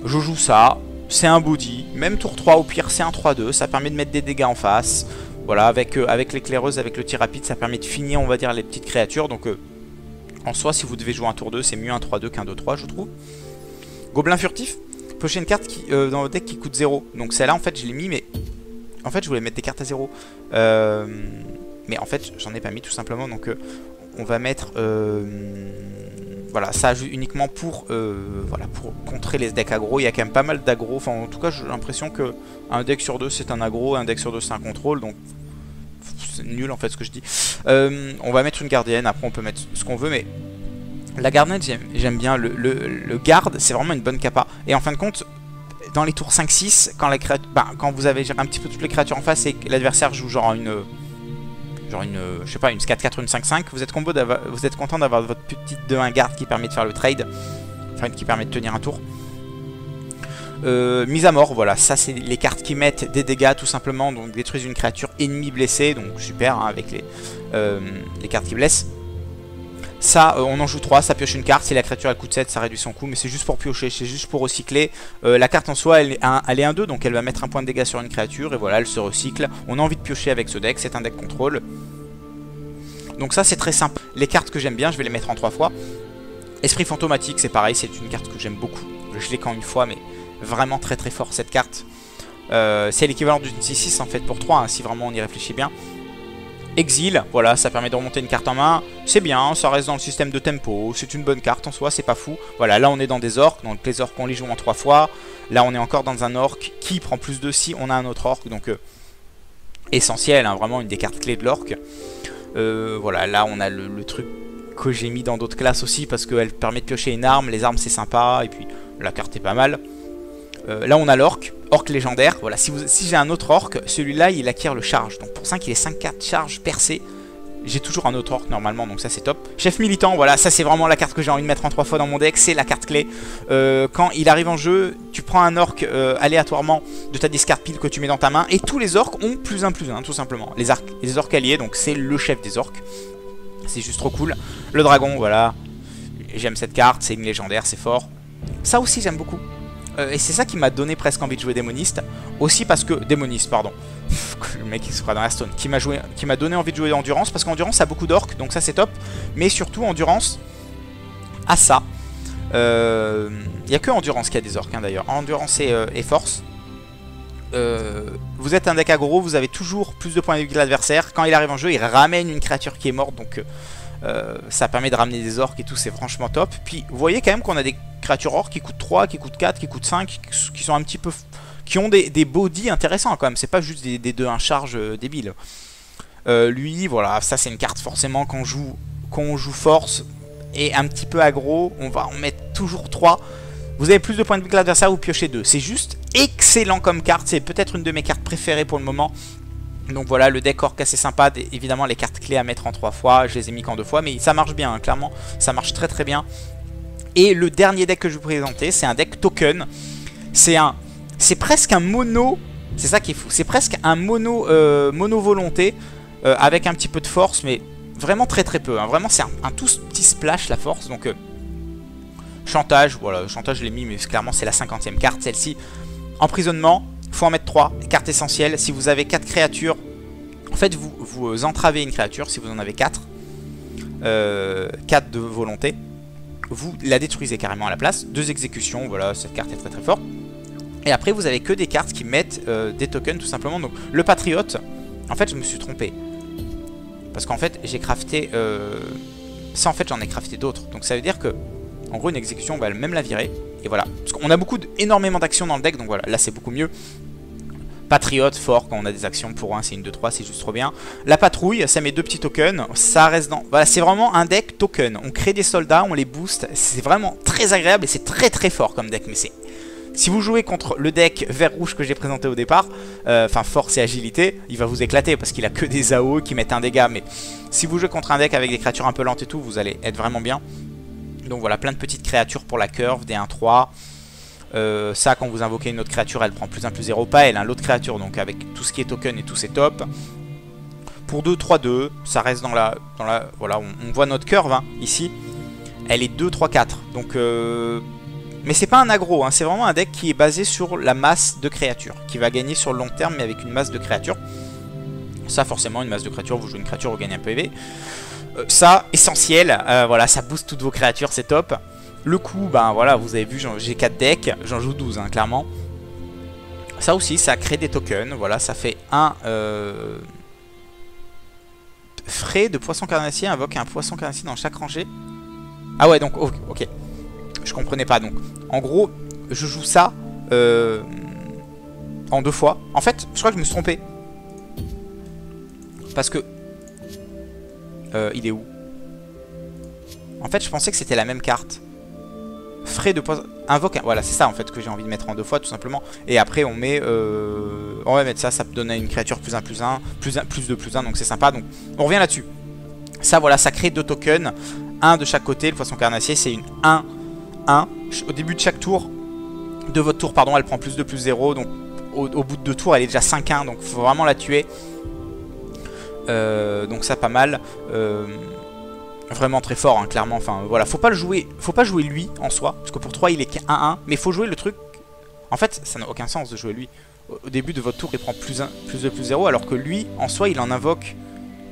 Speaker 1: Je joue ça, c'est un body. Même tour 3 au pire c'est un 3-2, ça permet de mettre des dégâts en face. Voilà, avec l'éclaireuse, avec le tir rapide, ça permet de finir, on va dire, les petites créatures. Donc, en soi, si vous devez jouer un tour 2, c'est mieux un 3-2 qu'un 2-3, je trouve. Gobelin furtif. Piocher une carte dans votre deck qui coûte 0. Donc, celle-là, en fait, je l'ai mis, mais... En fait, je voulais mettre des cartes à 0. Mais en fait, j'en ai pas mis, tout simplement. Donc, on va mettre... voilà, ça uniquement pour contrer les decks aggro. Il y a quand même pas mal d'aggro. Enfin, en tout cas, j'ai l'impression que un deck sur 2 c'est un aggro, un deck sur 2 c'est un contrôle. Donc, c'est nul en fait ce que je dis. On va mettre une gardienne. Après, on peut mettre ce qu'on veut, mais la gardienne, j'aime bien. Le garde, c'est vraiment une bonne capa. Et en fin de compte, dans les tours 5-6, quand vous avez un petit peu toutes les créatures en face et que l'adversaire joue genre je sais pas, une 4-4 ou une 5-5, vous êtes content d'avoir votre petite 2-1 garde qui permet de faire le trade, enfin qui permet de tenir un tour. Mise à mort, voilà, ça c'est les cartes qui mettent des dégâts tout simplement, donc détruisent une créature ennemie blessée, donc super hein, avec les cartes qui blessent. Ça, on en joue 3, ça pioche une carte, si la créature elle coûte 7, ça réduit son coût, mais c'est juste pour piocher, c'est juste pour recycler. La carte en soi, elle est 1-2, donc elle va mettre 1 point de dégâts sur une créature, et voilà, elle se recycle. On a envie de piocher avec ce deck, c'est un deck contrôle. Donc ça, c'est très simple. Les cartes que j'aime bien, je vais les mettre en 3 fois. Esprit fantomatique, c'est pareil, c'est une carte que j'aime beaucoup. Je l'ai qu'en une fois, mais vraiment très très fort cette carte. C'est l'équivalent d'une 6-6 en fait pour 3, hein, si vraiment on y réfléchit bien. Exil, voilà, ça permet de remonter une carte en main, c'est bien, ça reste dans le système de tempo, c'est une bonne carte en soi, c'est pas fou. Voilà, là on est dans des orques, donc les orques on les joue en 3 fois. Là on est encore dans un orque qui prend plus de si on a un autre orque, donc essentiel, hein, vraiment une des cartes clés de l'orque. Voilà, là on a le truc que j'ai mis dans d'autres classes aussi parce qu'elle permet de piocher une arme, les armes c'est sympa, et puis la carte est pas mal. Là on a l'orque, orque légendaire, voilà, si j'ai un autre orque, celui-là il acquiert le charge, donc pour ça qu'il est 5-4 charge percé, j'ai toujours un autre orque normalement, donc ça c'est top. Chef militant, voilà, ça c'est vraiment la carte que j'ai envie de mettre en 3 fois dans mon deck, c'est la carte clé. Quand il arrive en jeu, tu prends un orque aléatoirement de ta discard pile que tu mets dans ta main, et tous les orques ont +1/+1 tout simplement, les orques alliés, donc c'est le chef des orques. C'est juste trop cool. Le dragon, voilà, j'aime cette carte, c'est une légendaire, c'est fort. Ça aussi j'aime beaucoup. Et c'est ça qui m'a donné presque envie de jouer démoniste. Aussi parce que... Démoniste, pardon. Le mec qui se fera dans Hearthstone. Qui m'a donné envie de jouer endurance. Parce qu'endurance a beaucoup d'orques, donc ça c'est top. Mais surtout endurance a ça. Il n'y a que endurance qui a des orques hein, d'ailleurs. Endurance et force. Vous êtes un deck aggro, vous avez toujours plus de points de vie que l'adversaire. Quand il arrive en jeu, il ramène une créature qui est morte. Donc ça permet de ramener des orques et tout, c'est franchement top. Puis vous voyez quand même qu'on a des créatures orques qui coûtent 3, qui coûtent 4, qui coûtent 5, qui sont un petit peu... qui ont des bodies intéressants quand même. C'est pas juste des 2-1 charge débiles. Lui, voilà, ça c'est une carte forcément quand on joue force et un petit peu aggro. On va en mettre toujours 3. Vous avez plus de points de vie que l'adversaire, vous piochez 2. C'est juste excellent comme carte. C'est peut-être une de mes cartes préférées pour le moment. Donc voilà, le deck orc assez sympa. Évidemment, les cartes clés à mettre en 3 fois. Je les ai mis qu'en 2 fois. Mais ça marche bien, hein, clairement. Ça marche très très bien. Et le dernier deck que je vais vous présenter, c'est un deck token. C'est presque un mono. C'est ça qui est fou. C'est presque un mono volonté. Avec un petit peu de force. Mais vraiment très très peu. Hein. Vraiment, c'est un tout petit splash la force. Donc... chantage, voilà, chantage je l'ai mis, mais clairement c'est la 50e carte, celle-ci. Emprisonnement, faut en mettre 3. Carte essentielle, si vous avez 4 créatures, en fait vous entravez une créature, si vous en avez 4, 4 de volonté, vous la détruisez carrément à la place. 2 exécutions, voilà, cette carte est très très forte. Et après vous avez que des cartes qui mettent des tokens tout simplement. Donc le patriote, en fait je me suis trompé. Parce qu'en fait j'ai crafté, ça en fait j'en ai crafté d'autres. Donc ça veut dire que en gros une exécution on va même la virer. Et voilà, parce qu'on a énormément d'actions dans le deck. Donc voilà, là c'est beaucoup mieux. Patriote, fort quand on a des actions pour 1, c'est une 2-3, c'est juste trop bien. La patrouille, ça met 2 petits tokens. Ça reste dans... Voilà, c'est vraiment un deck token. On crée des soldats, on les booste. C'est vraiment très agréable et c'est très très fort comme deck. Mais c'est... Si vous jouez contre le deck vert-rouge que j'ai présenté au départ, enfin force et agilité, il va vous éclater parce qu'il a que des AOE qui mettent un dégât. Mais si vous jouez contre un deck avec des créatures un peu lentes et tout, vous allez être vraiment bien. Donc voilà, plein de petites créatures pour la curve, des 1-3. Ça, quand vous invoquez une autre créature, elle prend +1/+0. Pas elle, hein, l'autre créature. Donc avec tout ce qui est token et tout, c'est top. Pour 2-3-2, ça reste dans la voilà, on voit notre curve hein, ici. Elle est 2-3-4. Donc... mais c'est pas un aggro, hein, c'est vraiment un deck qui est basé sur la masse de créatures, qui va gagner sur le long terme mais avec une masse de créatures. Ça forcément, une masse de créatures, vous jouez une créature, vous gagnez un PV. Ça, essentiel, voilà, ça booste toutes vos créatures, c'est top. Le coup, ben voilà, vous avez vu, j'ai 4 decks, j'en joue 12 hein, clairement. Ça aussi, ça crée des tokens, voilà, ça fait un... frais de poisson carnassier, invoque un poisson carnassier dans chaque rangée. Ah ouais, donc, ok. Je comprenais pas, donc en gros je joue ça en 2 fois. En fait je crois que je me suis trompé parce que il est où? En fait je pensais que c'était la même carte. Frais de poison, invoque un... Voilà, c'est ça en fait que j'ai envie de mettre en 2 fois tout simplement. Et après on met on va mettre ça, ça peut donner à une créature +1/+1, +2/+1, donc c'est sympa. Donc on revient là-dessus. Ça voilà, ça crée 2 tokens, un de chaque côté. Le poisson carnassier c'est une 1 au début de chaque tour, de votre tour pardon, elle prend +2/+0, donc au bout de 2 tours elle est déjà 5-1, donc il faut vraiment la tuer. Donc ça pas mal, vraiment très fort hein, clairement. Enfin voilà, faut pas jouer lui en soi, parce que pour 3 il est 1-1, mais faut jouer le truc. En fait ça n'a aucun sens de jouer lui. Au début de votre tour il prend +2/+0, alors que lui en soi il en invoque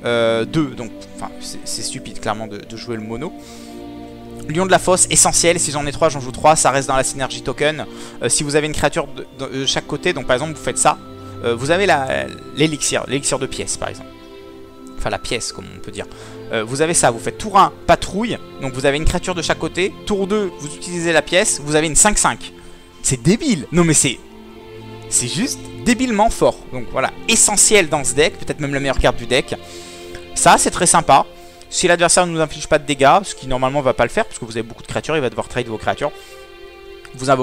Speaker 1: 2, donc enfin c'est stupide clairement de jouer le mono. Lion de la fosse, essentiel, si j'en ai 3, j'en joue 3, ça reste dans la synergie token. Si vous avez une créature de chaque côté, donc par exemple vous faites ça, vous avez l'élixir de pièce par exemple. Enfin la pièce comme on peut dire. Vous avez ça, vous faites tour 1, patrouille, donc vous avez une créature de chaque côté. Tour 2, vous utilisez la pièce, vous avez une 5-5. C'est débile, non mais c'est juste débilement fort. Donc voilà, essentiel dans ce deck, peut-être même la meilleure carte du deck. Ça c'est très sympa. Si l'adversaire ne nous inflige pas de dégâts, ce qui normalement va pas le faire, parce que vous avez beaucoup de créatures, il va devoir trade vos créatures. Vous invoquez